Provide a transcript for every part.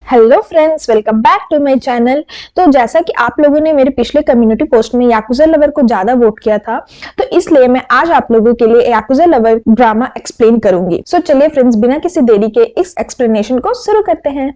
Hello friends, welcome back to my channel. तो जैसा कि आप लोगों ने मेरे पिछले कम्युनिटी पोस्ट में याकुजा लवर को ज्यादा वोट किया था, तो इसलिए मैं आज आप लोगों के लिए याकुजा लवर ड्रामा एक्सप्लेन करूंगी। सो चलिए फ्रेंड्स, बिना किसी देरी के इस एक्सप्लेनेशन को शुरू करते हैं।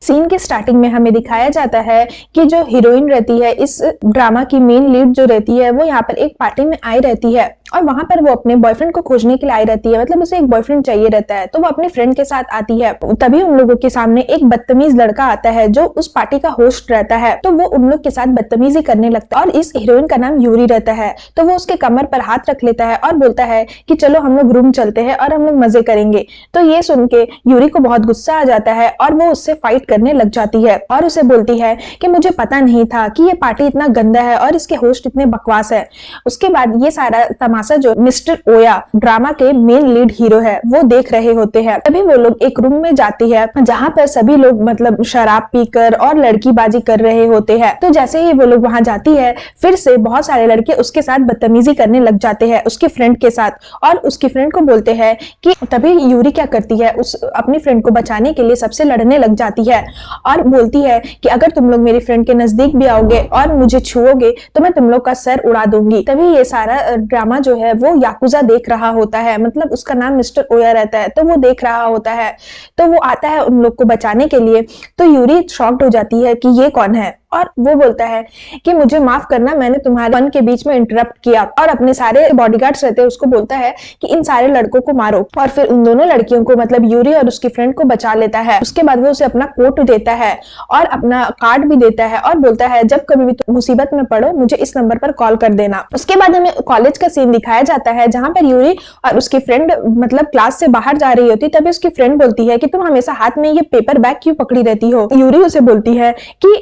सीन के स्टार्टिंग में हमें दिखाया जाता है कि जो हीरोइन रहती है, इस ड्रामा की मेन लीड जो रहती है, वो यहाँ पर एक पार्टी में आई रहती है और वहां पर वो अपने बॉयफ्रेंड को खोजने के लिए आई रहती है। मतलब उसे एक बॉयफ्रेंड चाहिए रहता है, तो वो अपने फ्रेंड के साथ आती है। तभी उन लोगों के सामने एक बदतमीज लड़का आता है जो उस पार्टी का होस्ट रहता है, तो वो उन लोग के साथ बदतमीजी करने लगता है। और इस हीरोइन का नाम यूरी रहता है, तो वो उसके कमर पर हाथ रख लेता है और बोलता है कि चलो हम लोग रूम चलते हैं और हम लोग मजे करेंगे। तो ये सुन के यूरी को बहुत गुस्सा आ जाता है और वो उससे फाइट करने लग जाती है और उसे बोलती है कि मुझे पता नहीं था कि ये पार्टी इतना गंदा है और इसके होस्ट इतने बकवास है। उसके बाद ये सारा तमाशा जो मिस्टर ओया, ड्रामा के मेन लीड हीरो है, वो देख रहे होते हैं। तभी वो लोग एक रूम में जाती है जहां पर सभी लोग मतलब शराब पीकर और लड़कीबाजी कर रहे होते हैं। तो जैसे ही वो लोग वहां जाती है, फिर से बहुत सारे लड़के उसके साथ बदतमीजी करने लग जाते हैं उसकी फ्रेंड के साथ, और उसकी फ्रेंड को बोलते हैं कि तभी यूरी क्या करती है, उस अपनी फ्रेंड को बचाने के लिए सबसे लड़ने लग जाती है और बोलती है कि अगर तुम लोग मेरी फ्रेंड के नजदीक भी आओगे और मुझे छुओगे तो मैं तुम लोग का सर उड़ा दूंगी। तभी ये सारा ड्रामा जो है वो याकुजा देख रहा होता है, मतलब उसका नाम मिस्टर ओया रहता है, तो वो देख रहा होता है। तो वो आता है उन लोग को बचाने के लिए। तो यूरी शॉक्ड हो जाती है कि ये कौन है, और वो बोलता है कि मुझे माफ करना, मैंने तुम्हारे फन के बीच में इंटरप्ट किया। और अपने सारे बॉडीगार्ड्स रहते हैं उसको बोलता है कि इन सारे लड़कों को मारो, और फिर उन दोनों लड़कियों को मतलब यूरी और उसकी फ्रेंड को बचा लेता है। उसके बाद वो उसे अपना कोट देता है और अपना कार्ड भी देता है और बोलता है जब कभी भी तुम मुसीबत में पड़ो मुझे इस नंबर पर कॉल कर देना। उसके बाद हमें कॉलेज का सीन दिखाया जाता है जहां पर यूरी और उसकी फ्रेंड मतलब क्लास से बाहर जा रही होती, तभी उसकी फ्रेंड बोलती है कि तुम हमेशा हाथ में ये पेपर बैग क्यों पकड़ी रहती हो। यूरी उसे बोलती है कि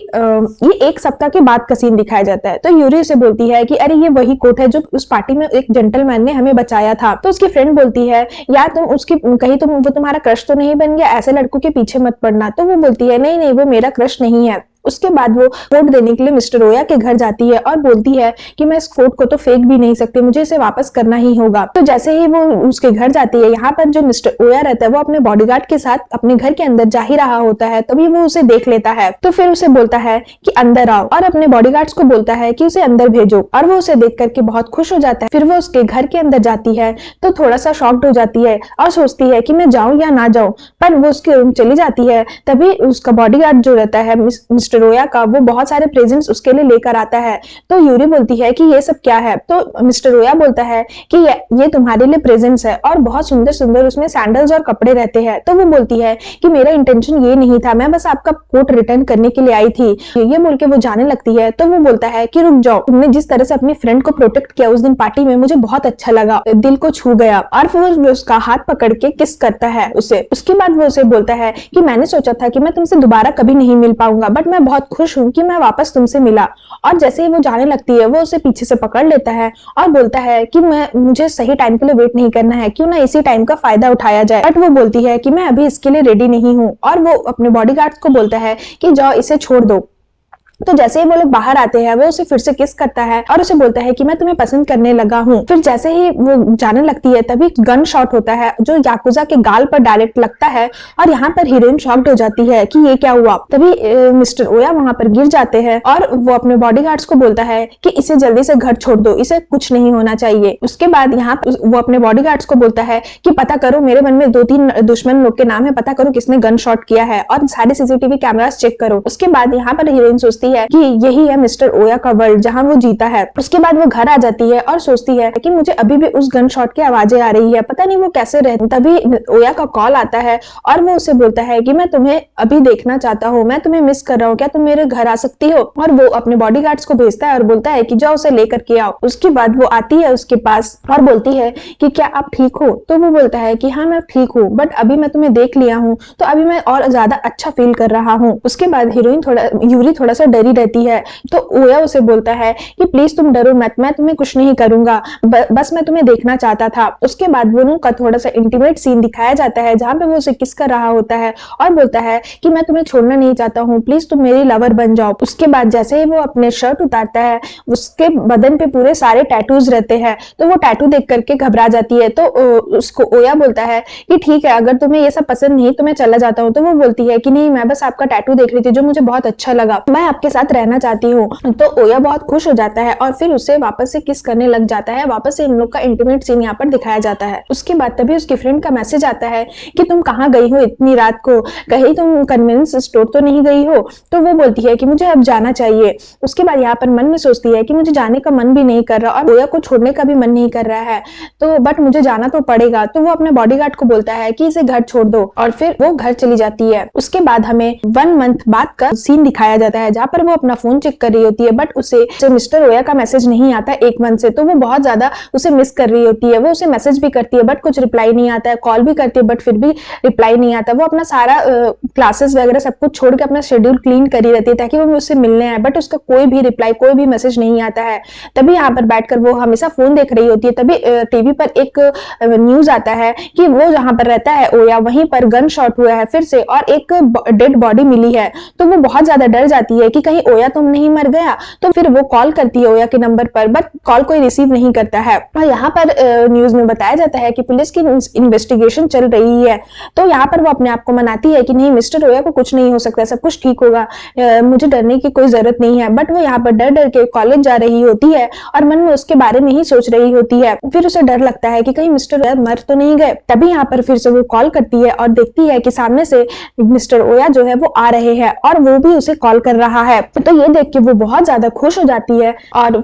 ये एक सप्ताह के बाद का सीन दिखाया जाता है। तो यूरी उसे बोलती है कि अरे ये वही कोट है जो उस पार्टी में एक जेंटलमैन ने हमें बचाया था। तो उसकी फ्रेंड बोलती है यार तुम उसकी कहीं तुम वो तुम्हारा क्रश तो नहीं बन गया, ऐसे लड़कों के पीछे मत पड़ना। तो वो बोलती है नहीं नहीं, वो मेरा क्रश नहीं है। उसके बाद वो कोट देने के लिए मिस्टर ओया के घर जाती है और बोलती है कि मैं इस कोट को तो फेंक भी नहीं सकती, मुझे इसे वापस करना ही होगा। तो जैसे ही वो उसके घर जाती है, यहाँ पर जो मिस्टर ओया रहता है वो अपने बॉडीगार्ड के साथ अपने घर के अंदर जा ही रहा होता है। तभी वो उसे देख लेता है, तो फिर उसे बोलता है कि अंदर आओ, और अपने बॉडीगार्ड्स को बोलता है कि उसे अंदर भेजो। और वो उसे देख करके बहुत खुश हो जाता है। फिर वो उसके घर के अंदर जाती है तो थोड़ा सा शॉक्ड हो जाती है और सोचती है कि मैं जाऊं या ना जाऊं, पर वो उसके रूम चली जाती है। तभी उसका बॉडीगार्ड जो रहता है मिस्टर ओया का, वो बहुत सारे प्रेजेंट्स उसके लिए लेकर आता है। तो यूरी बोलती है कि ये सब क्या है। तो मिस्टर ओया बोलता है कि ये तुम्हारे लिए प्रेजेंट्स है, और बहुत सुंदर सुंदर उसमें सैंडल्स और कपड़े रहते हैं। तो वो बोलती है कि मेरा इंटेंशन ये नहीं था, मैं बस आपका कोट रिटर्न करने के लिए आई थी। ये बोल के वो जाने लगती है। तो वो बोलता है कि रुक जाओ, तुमने जिस तरह से अपनी फ्रेंड को प्रोटेक्ट किया उस दिन पार्टी में, मुझे बहुत अच्छा लगा, दिल को छू गया। और फिर वो उसका हाथ पकड़ के किस करता है उसे। उसके बाद वो उसे बोलता है कि मैंने सोचा था कि मैं तुमसे दोबारा कभी नहीं मिल पाऊंगा, बट मैं बहुत खुश हूं कि मैं वापस तुमसे मिला। और जैसे ही वो जाने लगती है, वो उसे पीछे से पकड़ लेता है और बोलता है कि मुझे सही टाइम के लिए वेट नहीं करना है, क्यों ना इसी टाइम का फायदा उठाया जाए। बट वो बोलती है कि मैं अभी इसके लिए रेडी नहीं हूँ, और वो अपने बॉडीगार्ड्स को बोलता है कि जाओ इसे छोड़ दो। तो जैसे ही वो लोग बाहर आते हैं, वो उसे फिर से किस करता है और उसे बोलता है कि मैं तुम्हें पसंद करने लगा हूँ। फिर जैसे ही वो जाने लगती है, तभी गन शॉट होता है जो याकुजा के गाल पर डायरेक्ट लगता है, और यहाँ पर हीरोइन शॉक्ड हो जाती है कि ये क्या हुआ। तभी मिस्टर ओया वहां पर गिर जाते हैं और वो अपने बॉडीगार्ड्स को बोलता है कि इसे जल्दी से घर छोड़ दो, इसे कुछ नहीं होना चाहिए। उसके बाद यहाँ वो अपने बॉडीगार्ड्स को बोलता है कि पता करो, मेरे मन में 2-3 दुश्मन लोग के नाम है, पता करो किसने गन शॉट किया है और सारे सीसीटीवी कैमरास चेक करो। उसके बाद यहाँ पर हीरोइन सोचती है कि यही है मिस्टर ओया का वर्ल्ड जहां वो जीता है। उसके बाद वो घर आ जाती है और सोचती है कि मुझे अभी भी उस गन शॉट की आवाजें आ रही है, पता नहीं वो कैसे रहती। तभी ओया का कॉल आता है और वो उसे बोलता है कि मैं तुम्हें अभी देखना चाहता हूँ, मैं तुम्हें मिस कर रहा हूँ, क्या तुम मेरे घर आ सकती हो। और वो अपने बॉडीगार्ड्स को भेजता है और बोलता है कि जाओ उसे लेकर के आओ। उसके बाद वो आती है उसके पास और बोलती है कि क्या आप ठीक हो। तो वो बोलता है कि हाँ मैं ठीक हूँ, बट अभी मैं तुम्हें देख लिया हूँ तो अभी मैं और ज्यादा अच्छा फील कर रहा हूँ। उसके बाद यूरी थोड़ा सा डरी रहती है। तो ओया उसे बोलता है कि प्लीज तुम डरो मत, मैं तुम्हें कुछ नहीं करूंगा, बस मैं तुम्हें देखना चाहता था। उसके बाद दोनों का थोड़ा सा इंटीमेट सीन दिखाया जाता है जहां पे वो उसे किस कर रहा होता है और बोलता है कि मैं तुम्हें छोड़ना नहीं चाहता हूँ, प्लीज तुम मेरी लवर बन जाओ। उसके बाद जैसे ही वो अपने शर्ट उतारता है उसके बदन पे पूरे सारे टैटूज रहते हैं, तो वो टैटू देख करके घबरा जाती है। तो उसको ओया बोलता है कि ठीक है, अगर तुम्हें ये सब पसंद नहीं तो मैं चला जाता हूँ। तो वो बोलती है कि नहीं, मैं बस आपका टैटू देख रही थी जो मुझे बहुत अच्छा लगा, मैं आपके साथ रहना चाहती हूँ। तो ओया बहुत खुश हो जाता है और फिर उसे वापस से किस करने लग जाता है। वापस से इन लोग का इंटीमेट सीन यहाँ पर दिखाया जाता है। उसके बाद तभी उसकी फ्रेंड का मैसेज आता है कि तुम कहाँ गई हो इतनी रात को, कहीं तुम कन्वेंस स्टोर तो नहीं गई हो। तो वो बोलती है कि मुझे अब जाना चाहिए। उसके बाद यहाँ पर मन में सोचती है कि मुझे जाने का मन भी नहीं कर रहा और ओया को छोड़ने का भी मन नहीं कर रहा है, तो बट मुझे जाना तो पड़ेगा। तो वो अपने बॉडीगार्ड को बोलता है कि इसे घर छोड़ दो और फिर वो घर चली जाती है। उसके बाद हमें 1 मंथ बाद का सीन दिखाया जाता है जहाँ पर वो अपना फोन चेक कर रही होती है, बट उसे मिस्टर ओया का मैसेज नहीं आता 1 मंथ से। तो वो बहुत ज्यादा उसे मिस कर रही होती है। वो उसे मैसेज भी करती है बट कुछ रिप्लाई नहीं आता है, कॉल भी करती है बट फिर भी रिप्लाई नहीं आता। वो अपना सारा क्लासेस वगैरह सब कुछ छोड़ के अपना शेड्यूल क्लीन करी रहती है ताकि वो मुझसे मिलने आए, बट उसका कोई भी रिप्लाई, कोई भी मैसेज नहीं आता है। तभी यहाँ पर बैठकर वो हमेशा फोन देख रही होती है। तभी टीवी पर एक न्यूज आता है कि वो जहाँ पर रहता है ओया, वहीं पर गन शॉट हुआ है फिर से और एक डेड बॉडी मिली है। तो वो बहुत ज्यादा डर जाती है कि कहीं ओया तुम नहीं मर गया। तो फिर वो कॉल करती है ओया के नंबर पर, बट कॉल कोई रिसीव नहीं करता है। और यहाँ पर न्यूज में बताया जाता है कि पुलिस की इन्वेस्टिगेशन चल रही है। तो यहाँ पर वो अपने आप को मनाती है कि नहीं, मिस्टर ओया को कुछ नहीं हो सकता, सब कुछ ठीक होगा, मुझे डरने की कोई जरूरत नहीं है। बट वो यहाँ पर डर डर के कॉलेज जा रही होती है और मन में उसके बारे में ही सोच रही होती है। फिर उसे डर लगता है कि कहीं मिस्टर ओया मर तो नहीं गए। तभी यहाँ पर फिर से वो कॉल करती है और देखती है कि सामने से मिस्टर ओया जो है वो आ रहे हैं और वो भी उसे कॉल कर रहा है। तो ये देख के वो बहुत ज्यादा खुश हो जाती है और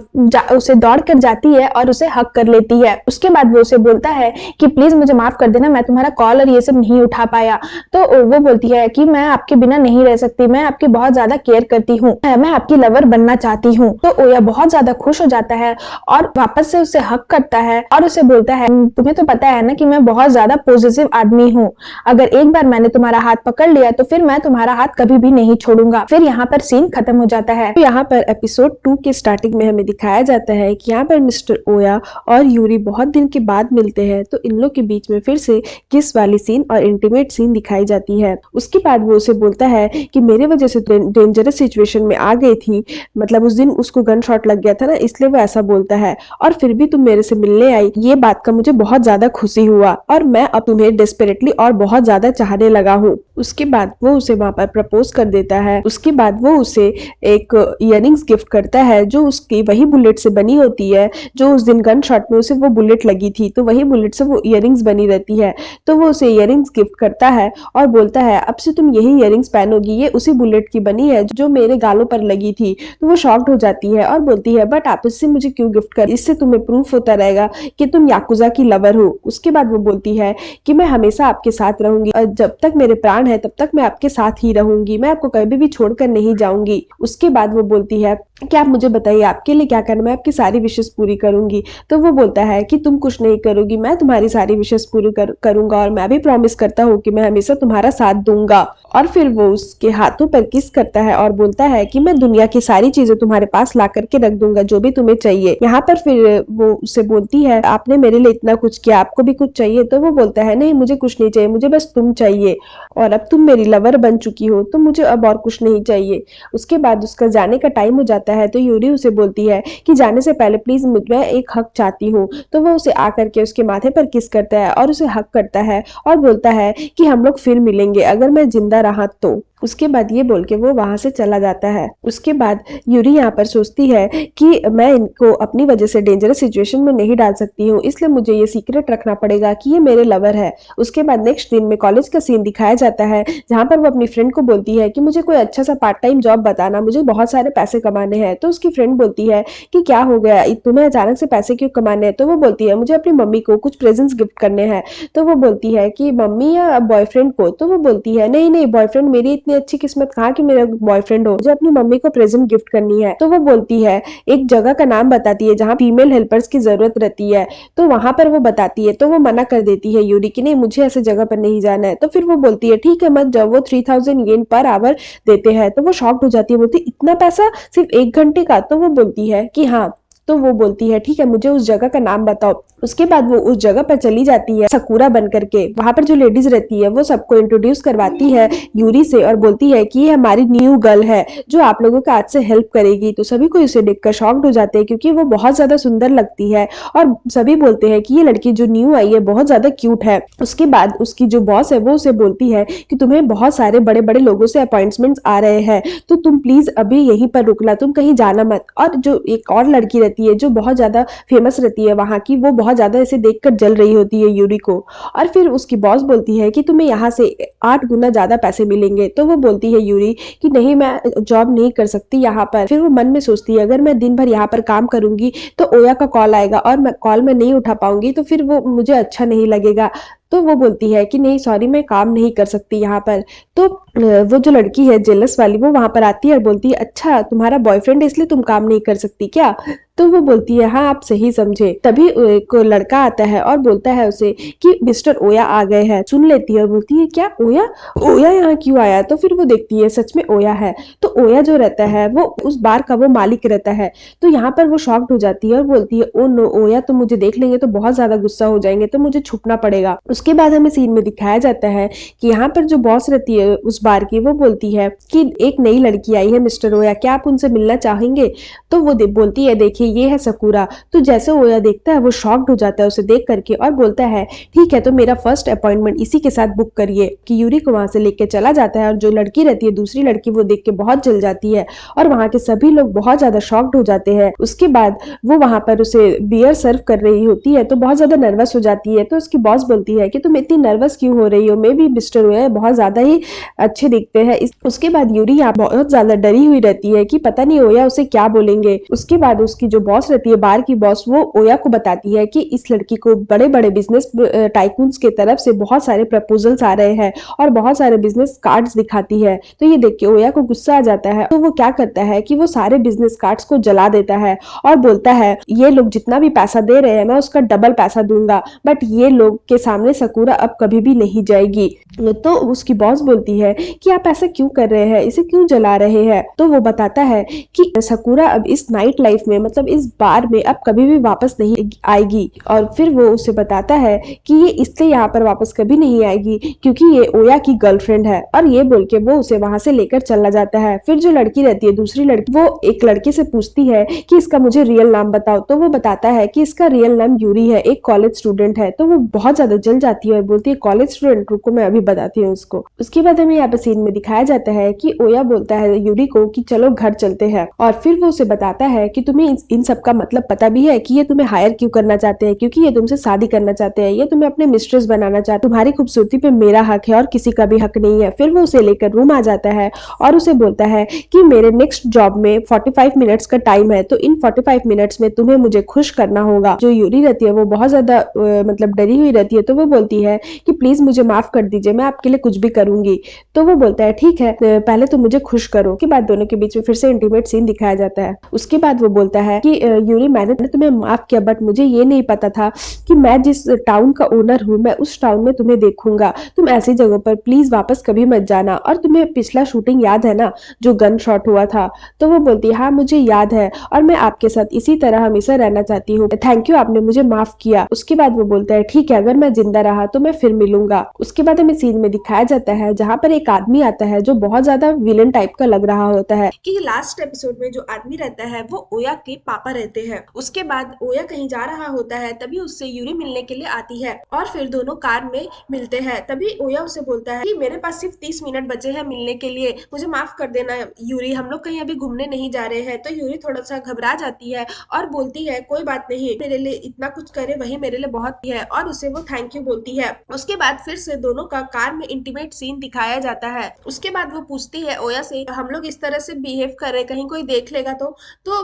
उसे दौड़ कर जाती है और उसे हक कर लेती है। उसके बाद वो उसे बोलता है कि प्लीज मुझे माफ कर देना, मैं तुम्हारा कॉल और ये सब नहीं उठा पाया। तो वो बोलती है कि मैं आपके बिना नहीं रह सकती, मैं आपकी बहुत ज्यादा केयर करती हूँ, मैं आपकी लवर बनना चाहती हूँ। तो ओया बहुत ज्यादा खुश हो जाता है और वापस से उसे हक करता है और उसे बोलता है तुम्हें तो पता है ना कि मैं बहुत ज्यादा पॉजिटिव आदमी हूँ, अगर एक बार मैंने तुम्हारा हाथ पकड़ लिया तो फिर मैं तुम्हारा हाथ कभी भी नहीं छोड़ूंगा। फिर यहाँ पर सीन खत्म हो जाता है। तो यहाँ पर एपिसोड 2 के स्टार्टिंग में हमें दिखाया जाता है कि यहाँ पर मिस्टर ओया और यूरी बहुत दिन के बाद मिलते हैं। तो इन लोग के बीच में फिर से किस वाली सीन और इंटीमेट सीन दिखाई जाती है। उसके बाद वो उसे बोलता है कि मेरे वजह से डेंजरस सिचुएशन में आ गई थी, मतलब उस दिन उसको गन शॉट लग गया था ना, इसलिए वो ऐसा बोलता है, और फिर भी तुम मेरे से मिलने आई, ये बात का मुझे बहुत ज्यादा खुशी हुआ और मैं अब तुम्हें डेस्परेटली और बहुत ज्यादा चाहने लगा हूँ। उसके बाद वो उसे वहां पर प्रपोज कर देता है। उसके बाद वो उसे एक इयररिंग्स गिफ्ट करता है जो उसकी वही बुलेट से बनी होती है जो उस दिन गन शॉट में उसे वो बुलेट लगी थी, तो वही बुलेट से वो इयररिंग्स बनी रहती है। तो वो उसे इयररिंग्स गिफ्ट करता है और बोलता है अब से तुम यही इयररिंग्स पहनोगी, ये उसी बुलेट की बनी है जो मेरे गालों पर लगी थी। तो वो शॉक्ड हो जाती है और बोलती है बट आप इससे मुझे क्यों गिफ्ट कर, इससे तुम्हें प्रूफ होता रहेगा कि तुम याकुजा की लवर हो। उसके बाद वो बोलती है कि मैं हमेशा आपके साथ रहूंगी और जब तक मेरे प्राण है तब तक मैं आपके साथ ही रहूंगी, मैं आपको कभी भी छोड़कर नहीं जाऊंगी। उसके बाद वो बोलती है कि आप मुझे बताइए आपके लिए क्या करना, मैं आपकी सारी विशेष पूरी करूंगी। तो वो बोलता है कि तुम कुछ नहीं करोगी, मैं तुम्हारी सारी विशेष पूरी करूंगा और मैं भी प्रॉमिस करता हूँ कि मैं हमेशा तुम्हारा साथ दूंगा। और फिर वो उसके हाथों पर किस करता है और बोलता है कि मैं दुनिया की सारी चीजें तुम्हारे पास ला करके रख दूंगा जो भी तुम्हें चाहिए। यहाँ पर फिर वो उससे बोलती है आपने मेरे लिए इतना कुछ किया, आपको भी कुछ चाहिए। तो वो बोलता है नहीं मुझे कुछ नहीं चाहिए, मुझे बस तुम चाहिए और अब तुम मेरी लवर बन चुकी हो तो मुझे अब और कुछ नहीं चाहिए। उसके बाद उसका जाने का टाइम हो जाता है तो यूरी उसे बोलती है कि जाने से पहले प्लीज मैं एक हक चाहती हूँ। तो वो उसे आकर के उसके माथे पर किस करता है और उसे हक करता है और बोलता है कि हम लोग फिर मिलेंगे अगर मैं जिंदा रहा तो। उसके बाद ये बोल के वो वहां से चला जाता है। उसके बाद यूरी यहाँ पर सोचती है कि मैं इनको अपनी वजह से डेंजरस सिचुएशन में नहीं डाल सकती हूँ, इसलिए मुझे ये सीक्रेट रखना पड़ेगा कि ये मेरे लवर है। उसके बाद नेक्स्ट दिन में कॉलेज का सीन दिखाया जाता है जहाँ पर वो अपनी फ्रेंड को बोलती है कि मुझे कोई अच्छा सा पार्ट टाइम जॉब बताना, मुझे बहुत सारे पैसे कमाने हैं। तो उसकी फ्रेंड बोलती है कि क्या हो गया, तुम्हें अचानक से पैसे क्यों कमाने हैं। तो वो बोलती है मुझे अपनी मम्मी को कुछ प्रेजेंट्स गिफ्ट करने हैं। तो वो बोलती है कि मम्मी या बॉयफ्रेंड को। तो वो बोलती है नहीं नहीं, बॉयफ्रेंड मेरी इतनी अच्छी किस्मत कहाँ कि मेरा बॉयफ्रेंड हो, मुझे अपनी मम्मी को प्रेजेंट गिफ्ट करनी है। तो वो बोलती है, एक जगह का नाम बताती है जहाँ फीमेल हेल्पर्स की जरूरत रहती है, तो वहां पर वो बताती है। तो वो मना कर देती है यूरी की नहीं, मुझे ऐसे जगह पर नहीं जाना है। तो फिर वो बोलती है ठीक है मत जाओ। वो 3000 येन पर आवर देते हैं। तो वो शॉक्ड हो जाती है, बोलती इतना पैसा सिर्फ 1 घंटे का। तो वो बोलती है कि हाँ। तो वो बोलती है ठीक है मुझे उस जगह का नाम बताओ। उसके बाद वो उस जगह पर चली जाती है सकुरा बन करके। वहां पर जो लेडीज रहती है वो सबको इंट्रोड्यूस करवाती है यूरी से और बोलती है कि ये हमारी न्यू गर्ल है जो आप लोगों का आज से हेल्प करेगी। तो सभी को इसे देखकर शॉक्ड हो जाते हैं क्योंकि वो बहुत ज्यादा सुंदर लगती है और सभी बोलते हैं कि ये लड़की जो न्यू आई है बहुत ज्यादा क्यूट है। उसके बाद उसकी जो बॉस है वो उसे बोलती है कि तुम्हें बहुत सारे बड़े बड़े लोगों से अपॉइंटमेंट्स आ रहे हैं, तो तुम प्लीज अभी यहीं पर रुकना, तुम कहीं जाना मत। और जो एक और लड़की रहती है जो बहुत ज्यादा फेमस रहती है वहां की, वो बहुत ज्यादा इसे देखकर जल रही होती है यूरी को। और फिर उसकी बॉस बोलती है कि तुम्हें यहाँ से 8 गुना ज्यादा पैसे मिलेंगे। तो वो बोलती है यूरी कि नहीं मैं जॉब नहीं कर सकती यहाँ पर। फिर वो मन में सोचती है अगर मैं दिन भर यहाँ पर काम करूंगी तो ओया का कॉल आएगा और मैं कॉल में नहीं उठा पाऊंगी, तो फिर वो मुझे अच्छा नहीं लगेगा। तो वो बोलती है कि नहीं सॉरी मैं काम नहीं कर सकती यहाँ पर। तो वो जो लड़की है जेलस वाली वो वहां पर आती है और बोलती है अच्छा तुम्हारा बॉयफ्रेंड है इसलिए तुम काम नहीं कर सकती क्या। तो वो बोलती है हाँ आप सही समझे। तभी एक लड़का आता है और बोलता है उसे कि मिस्टर ओया आ गए हैं। सुन लेती है और बोलती है क्या ओया, ओया यहाँ क्यों आया। तो फिर वो देखती है सच में ओया है। तो ओया जो रहता है वो उस बार का वो मालिक रहता है। तो यहाँ पर वो शॉक्ड हो जाती है और बोलती है ओ नो ओया तो मुझे देख लेंगे तो बहुत ज्यादा गुस्सा हो जाएंगे, तो मुझे छुपना पड़ेगा। उसके बाद हमें सीन में दिखाया जाता है कि यहाँ पर जो बॉस रहती है उस बार की वो बोलती है कि एक नई लड़की आई है मिस्टर ओया, क्या आप उनसे मिलना चाहेंगे। तो वो बोलती है देखिए ये है सकुरा। तो जैसे ओया देखता है वो शॉक्ड हो जाता है उसे देख करके और बोलता है ठीक है तो मेरा फर्स्ट अपॉइंटमेंट इसी के साथ बुक करिए। कि यूरी को वहां से लेके चला जाता है और जो लड़की रहती है दूसरी लड़की वो देख के बहुत जल जाती है और वहां के सभी लोग बहुत ज्यादा शॉक्ड हो जाते हैं। उसके बाद वो वहां पर उसे बियर सर्व कर रही होती है तो बहुत ज्यादा नर्वस हो जाती है। तो उसकी बॉस बोलती है कि तुम इतनी नर्वस क्यों हो रही हो, मे भी मिस्टर ओया बहुत ज्यादा ही अच्छे दिखते हैं। उसके बाद यूरी यहाँ बहुत ज्यादा डरी हुई रहती है कि पता नहीं ओया उसे क्या बोलेंगे। उसके बाद उसकी जो बॉस रहती है बार की बॉस वो ओया को बताती है कि इस लड़की को बड़े बड़े बिजनेस टाइकून्स के तरफ से बहुत सारे प्रपोजल्स आ रहे हैं और बहुत सारे बिजनेस कार्ड्स दिखाती है। तो ये देख के ओया को गुस्सा आ जाता है। तो वो क्या करता है कि वो सारे बिजनेस कार्ड्स को जला देता है और बोलता है ये लोग जितना भी पैसा दे रहे हैं मैं उसका डबल पैसा दूंगा, बट ये लोग के सामने सकुरा अब कभी भी नहीं जाएगी। तो उसकी बॉस बोलती है कि आप ऐसा क्यों कर रहे हैं, इसे क्यों जला रहे हैं। तो वो बताता है कि सकुरा अब इस नाइट लाइफ में मतलब इस बार में अब कभी भी वापस नहीं आएगी। और फिर वो उसे बताता है कि ये इसलिए यहाँ पर वापस कभी नहीं आएगी क्योंकि ये ओया की गर्लफ्रेंड है। और ये बोल के वो उसे वहां से लेकर चला जाता है। फिर जो लड़की रहती है दूसरी लड़की वो एक लड़के से पूछती है कि इसका मुझे रियल नाम बताओ। तो वो बताता है कि इसका रियल नाम यूरी है, एक कॉलेज स्टूडेंट है। तो वो बहुत ज्यादा जल जाती है और बोलती है कॉलेज स्टूडेंट, रुको मैं अभी बताती हूँ उसको। उसके बाद हमें यहाँ पे सीन में दिखाया जाता है कि ओया बोलता है यूरी को कि चलो घर चलते हैं। और फिर वो उसे बताता है कि तुम्हें इन सब का मतलब पता भी है कि ये तुम्हें हायर क्यों करना चाहते हैं, क्योंकि ये तुमसे शादी करना चाहते हैं, ये तुम्हें अपने मिस्ट्रेस बनाना चाहते हैं, तुम्हारी खूबसूरती पे मेरा हक है और किसी का भी हक नहीं है। फिर वो उसे लेकर रूम आ जाता है और उसे बोलता है कि मेरे नेक्स्ट जॉब में 45 मिनट्स का टाइम है, तो इन 45 मिनट्स में तुम्हें मुझे खुश करना होगा। जो यूरी रहती है वो बहुत ज्यादा मतलब डरी हुई रहती है। तो वो बोलती है कि प्लीज मुझे माफ कर दीजिए, मैं आपके लिए कुछ भी करूंगी। तो वो बोलता है ठीक है पहले तो मुझे खुश करो। के बाद दोनों के बीच में फिर से इंटीमेट सीन दिखाया जाता है। उसके बाद वो बोलता है कि यूरी मैंने तुम्हें माफ किया बट मुझे ये नहीं पता था कि मैं जिस टाउन का ओनर हूँ मैं उस टाउन में तुम्हें देखूंगा। तुम ऐसी जगहों पर प्लीज वापस कभी मत जाना। और तुम्हें पिछला शूटिंग याद है ना जो गन शॉट हुआ था। तो वो बोलती है हाँ मुझे याद है और मैं आपके साथ इसी तरह हमेशा रहना चाहती हूँ, थैंक यू आपने मुझे माफ किया। उसके बाद वो बोलता है ठीक है अगर मैं जिंदा रहा तो मैं फिर मिलूंगा। उसके बाद हमें सीन में दिखाया जाता है जहाँ पर एक आदमी आता है जो बहुत ज्यादा विलन टाइप का लग रहा होता है। कि लास्ट एपिसोड में जो आदमी रहता है वो ओया के पापा रहते हैं। उसके बाद ओया कहीं जा रहा होता है तभी उससे यूरी मिलने के लिए आती है और फिर दोनों कार में मिलते हैं। तभी ओया उसे बोलता है कि मेरे पास सिर्फ 30 मिनट बचे हैं मिलने के लिए, मुझे माफ कर देना यूरी, हम लोग कहीं अभी घूमने नहीं जा रहे हैं। तो यूरी थोड़ा सा घबरा जाती है और बोलती है कोई बात नहीं, मेरे लिए इतना कुछ करे वही मेरे लिए बहुत है, और उसे वो थैंक यू बोलती है। उसके बाद फिर से दोनों का कार में इंटीमेट सीन दिखाया जाता है। उसके बाद वो पूछती है ओया से हम लोग इस तरह से बिहेव कर रहे कहीं कोई देख लेगा तो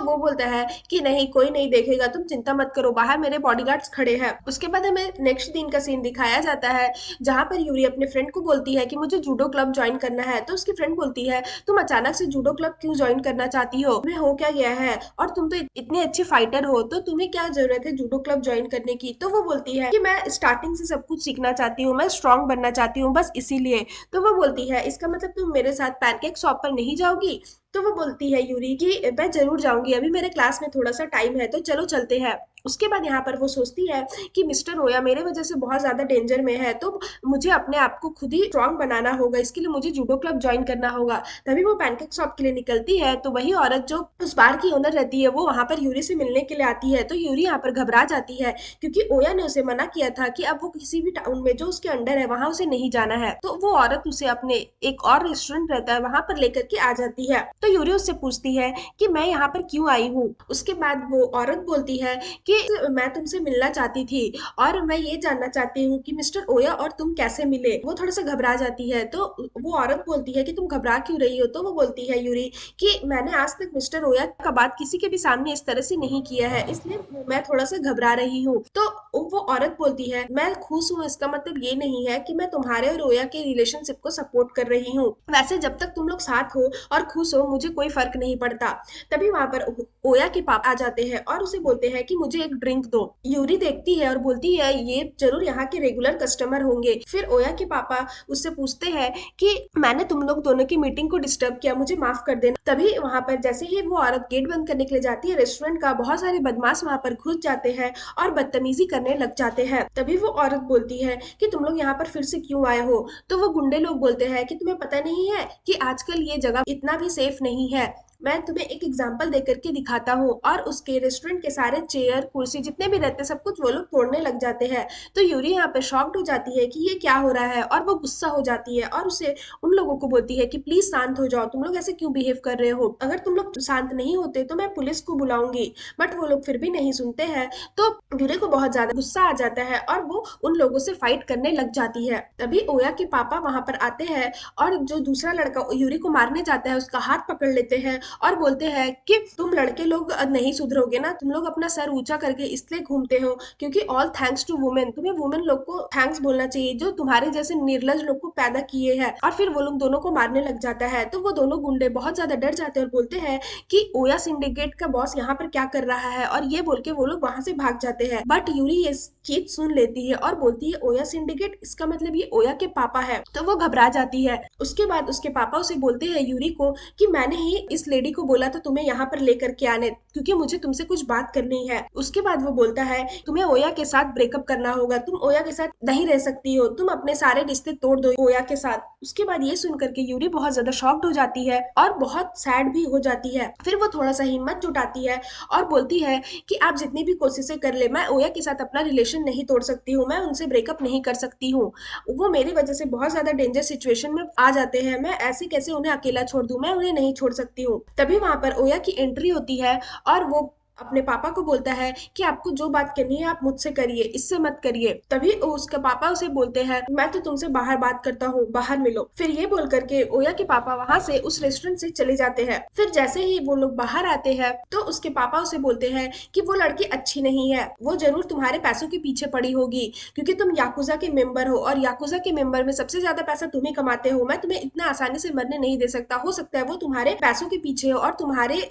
वो बोलता है कि नहीं कोई नहीं देखेगा, तुम चिंता मत करो, बाहर मेरे बॉडीगार्ड्स खड़े हैं। उसके बाद हमें नेक्स्ट दिन का सीन दिखाया जाता है जहाँ पर यूरी अपने फ्रेंड को बोलती है कि मुझे जूडो क्लब ज्वाइन करना है। तो उसकी फ्रेंड बोलती है तुम अचानक से जूडो क्लब क्यों ज्वाइन करना चाहती हो, तुम्हें हो क्या गया है, और तुम तो इतनी अच्छी फाइटर हो तो तुम्हें क्या जरूरत है जूडो क्लब ज्वाइन करने की। तो वो बोलती है कि मैं स्टार्टिंग से सब कुछ सीखना चाहती हूँ, मैं स्ट्रांग बनना चाहती हूँ, बस इसीलिए। तो वो बोलती है इसका मतलब तुम मेरे साथ पैनकेक शॉप पर नहीं जाओगी। तो वो बोलती है यूरी कि मैं जरूर जाऊंगी, अभी मेरे क्लास में थोड़ा सा टाइम है तो चलो चलते हैं। उसके बाद यहाँ पर वो सोचती है कि मिस्टर ओया मेरे वजह से बहुत ज्यादा डेंजर में है, तो मुझे अपने आप को खुद ही स्ट्रांग बनाना होगा, इसके लिए मुझे जूडो क्लब ज्वाइन करना होगा। तभी वो पैनकेक शॉप के लिए निकलती है तो वही औरत जो उस बार की ओनर रहती है वो वहां पर यूरी से मिलने के लिए आती है। तो यूरी यहाँ पर घबरा जाती है क्योंकि ओया ने उसे मना किया था कि अब वो किसी भी टाउन में जो उसके अंडर है वहां उसे नहीं जाना है। तो वो औरत उसे अपने एक और रेस्टोरेंट रहता है वहां पर लेकर के आ जाती है। तो यूरी उससे पूछती है कि मैं यहाँ पर क्यों आई हूँ। उसके बाद वो औरत बोलती है कि मैं तुमसे मिलना चाहती थी और मैं ये जानना चाहती हूँ कि मिस्टर ओया और तुम कैसे मिले। वो थोड़ा सा घबरा जाती है तो वो औरत बोलती है कि तुम घबरा क्यों रही हो। तो वो बोलती है यूरी कि मैंने आज तक मिस्टर ओया का बात किसी के भी सामने इस तरह से नहीं किया है, इसलिए मैं थोड़ा सा घबरा रही हूँ। तो वो औरत बोलती है मैं खुश हूँ, इसका मतलब ये नहीं है कि मैं तुम्हारे और ओया के रिलेशनशिप को सपोर्ट कर रही हूँ, वैसे जब तक तुम लोग साथ हो और खुश हो मुझे कोई फर्क नहीं पड़ता। तभी वहां पर ओया के पापा आ जाते हैं और उसे बोलते हैं कि मुझे एक ड्रिंक दो। यूरी देखती है और बोलती है ये जरूर यहाँ के रेगुलर कस्टमर होंगे। फिर ओया के पापा उससे पूछते हैं कि मैंने तुम लोग दोनों की मीटिंग को डिस्टर्ब किया, मुझे माफ कर देना। तभी वहां पर जैसे ही वो औरत गेट बंद करने के लिए जाती है रेस्टोरेंट का, बहुत सारे बदमाश वहां पर घुस जाते हैं और बदतमीजी करने लग जाते हैं। तभी वो औरत बोलती है कि तुम लोग यहाँ पर फिर से क्यों आए हो। तो वो गुंडे लोग बोलते हैं कि तुम्हें पता नहीं है कि आजकल ये जगह इतना भी सेफ नहीं है, मैं तुम्हें एक एग्जांपल देकर के दिखाता हूँ। और उसके रेस्टोरेंट के सारे चेयर कुर्सी जितने भी रहते सब कुछ वो लोग तोड़ने लग जाते हैं। तो यूरी यहाँ पे शॉक्ड हो जाती है कि ये क्या हो रहा है और वो गुस्सा हो जाती है और उसे उन लोगों को बोलती है कि प्लीज शांत हो जाओ, तुम लोग ऐसे क्यों बिहेव कर रहे हो, अगर तुम लोग शांत नहीं होते तो मैं पुलिस को बुलाऊंगी। बट वो लोग फिर भी नहीं सुनते हैं। तो यूरी को बहुत ज्यादा गुस्सा आ जाता है और वो उन लोगों से फाइट करने लग जाती है। तभी ओया के पापा वहां पर आते हैं और जो दूसरा लड़का यूरी को मारने जाता है उसका हाथ पकड़ लेते हैं और बोलते हैं कि तुम लड़के लोग नहीं सुधरोगे ना, तुम लोग अपना सर ऊंचा करके इसलिए घूमते हो क्योंकि ऑल थैंक्स टू वुमेन, तुम्हें वुमेन लोग को थैंक्स बोलना चाहिए जो तुम्हारे जैसे निर्लज लोग को पैदा किए हैं। और फिर वो लोग दोनों को मारने लग जाता है। तो वो दोनों गुंडे बहुत ज्यादा डर जाते हैं और बोलते हैं कि ओया सिंडिकेट का बॉस यहाँ पर क्या कर रहा है, और ये बोल के वो लोग वहां से भाग जाते हैं। बट यूरी ये चीज सुन लेती है और बोलती है ओया सिंडिकेट, इसका मतलब ये ओया के पापा है। तो वो घबरा जाती है। उसके बाद उसके पापा उसे बोलते हैं यूरी को कि मैंने ही इस लेडी को बोला था तुम्हें यहाँ पर लेकर के आने, क्योंकि मुझे तुमसे कुछ बात करनी है। उसके बाद वो बोलता है तुम्हें ओया के साथ ब्रेकअप करना होगा, तुम ओया के साथ नहीं रह सकती हो, तुम अपने सारे रिश्ते तोड़ दो ओया के साथ। उसके बाद ये सुनकर के यूरी बहुत ज्यादा शॉक्ड हो जाती है और बहुत सैड भी हो जाती है। फिर वो थोड़ा सा हिम्मत जुटाती है और बोलती है कि आप जितनी भी कोशिशें कर ले, मैं ओया के साथ अपना रिलेशन नहीं तोड़ सकती हूँ, मैं उनसे ब्रेकअप नहीं कर सकती हूँ, वो मेरी वजह से बहुत ज्यादा डेंजर सिचुएशन में आ जाते हैं, मैं ऐसे कैसे उन्हें अकेला छोड़ दूं, मैं उन्हें नहीं छोड़ सकती हूँ। तभी वहां पर ओया की एंट्री होती है और वो अपने पापा को बोलता है कि आपको जो बात करनी है आप मुझसे करिए, इससे मत करिए। तभी उसका पापा उसे बोलते हैं मैं तो तुमसे बाहर बात करता हूँ, बाहर मिलो। फिर ये बोल करके ओया के पापा वहां से उस रेस्टोरेंट से चले जाते हैं। फिर जैसे ही वो लोग बाहर आते हैं तो उसके पापा उसे बोलते हैं कि वो लड़की अच्छी नहीं है, वो जरूर तुम्हारे पैसों के पीछे पड़ी होगी क्योंकि तुम याकुजा के मेंबर हो और याकुजा के मेंबर में सबसे ज्यादा पैसा तुम ही कमाते हो, मैं तुम्हें इतना आसानी से मरने नहीं दे सकता, हो सकता है वो तुम्हारे पैसों के पीछे हो और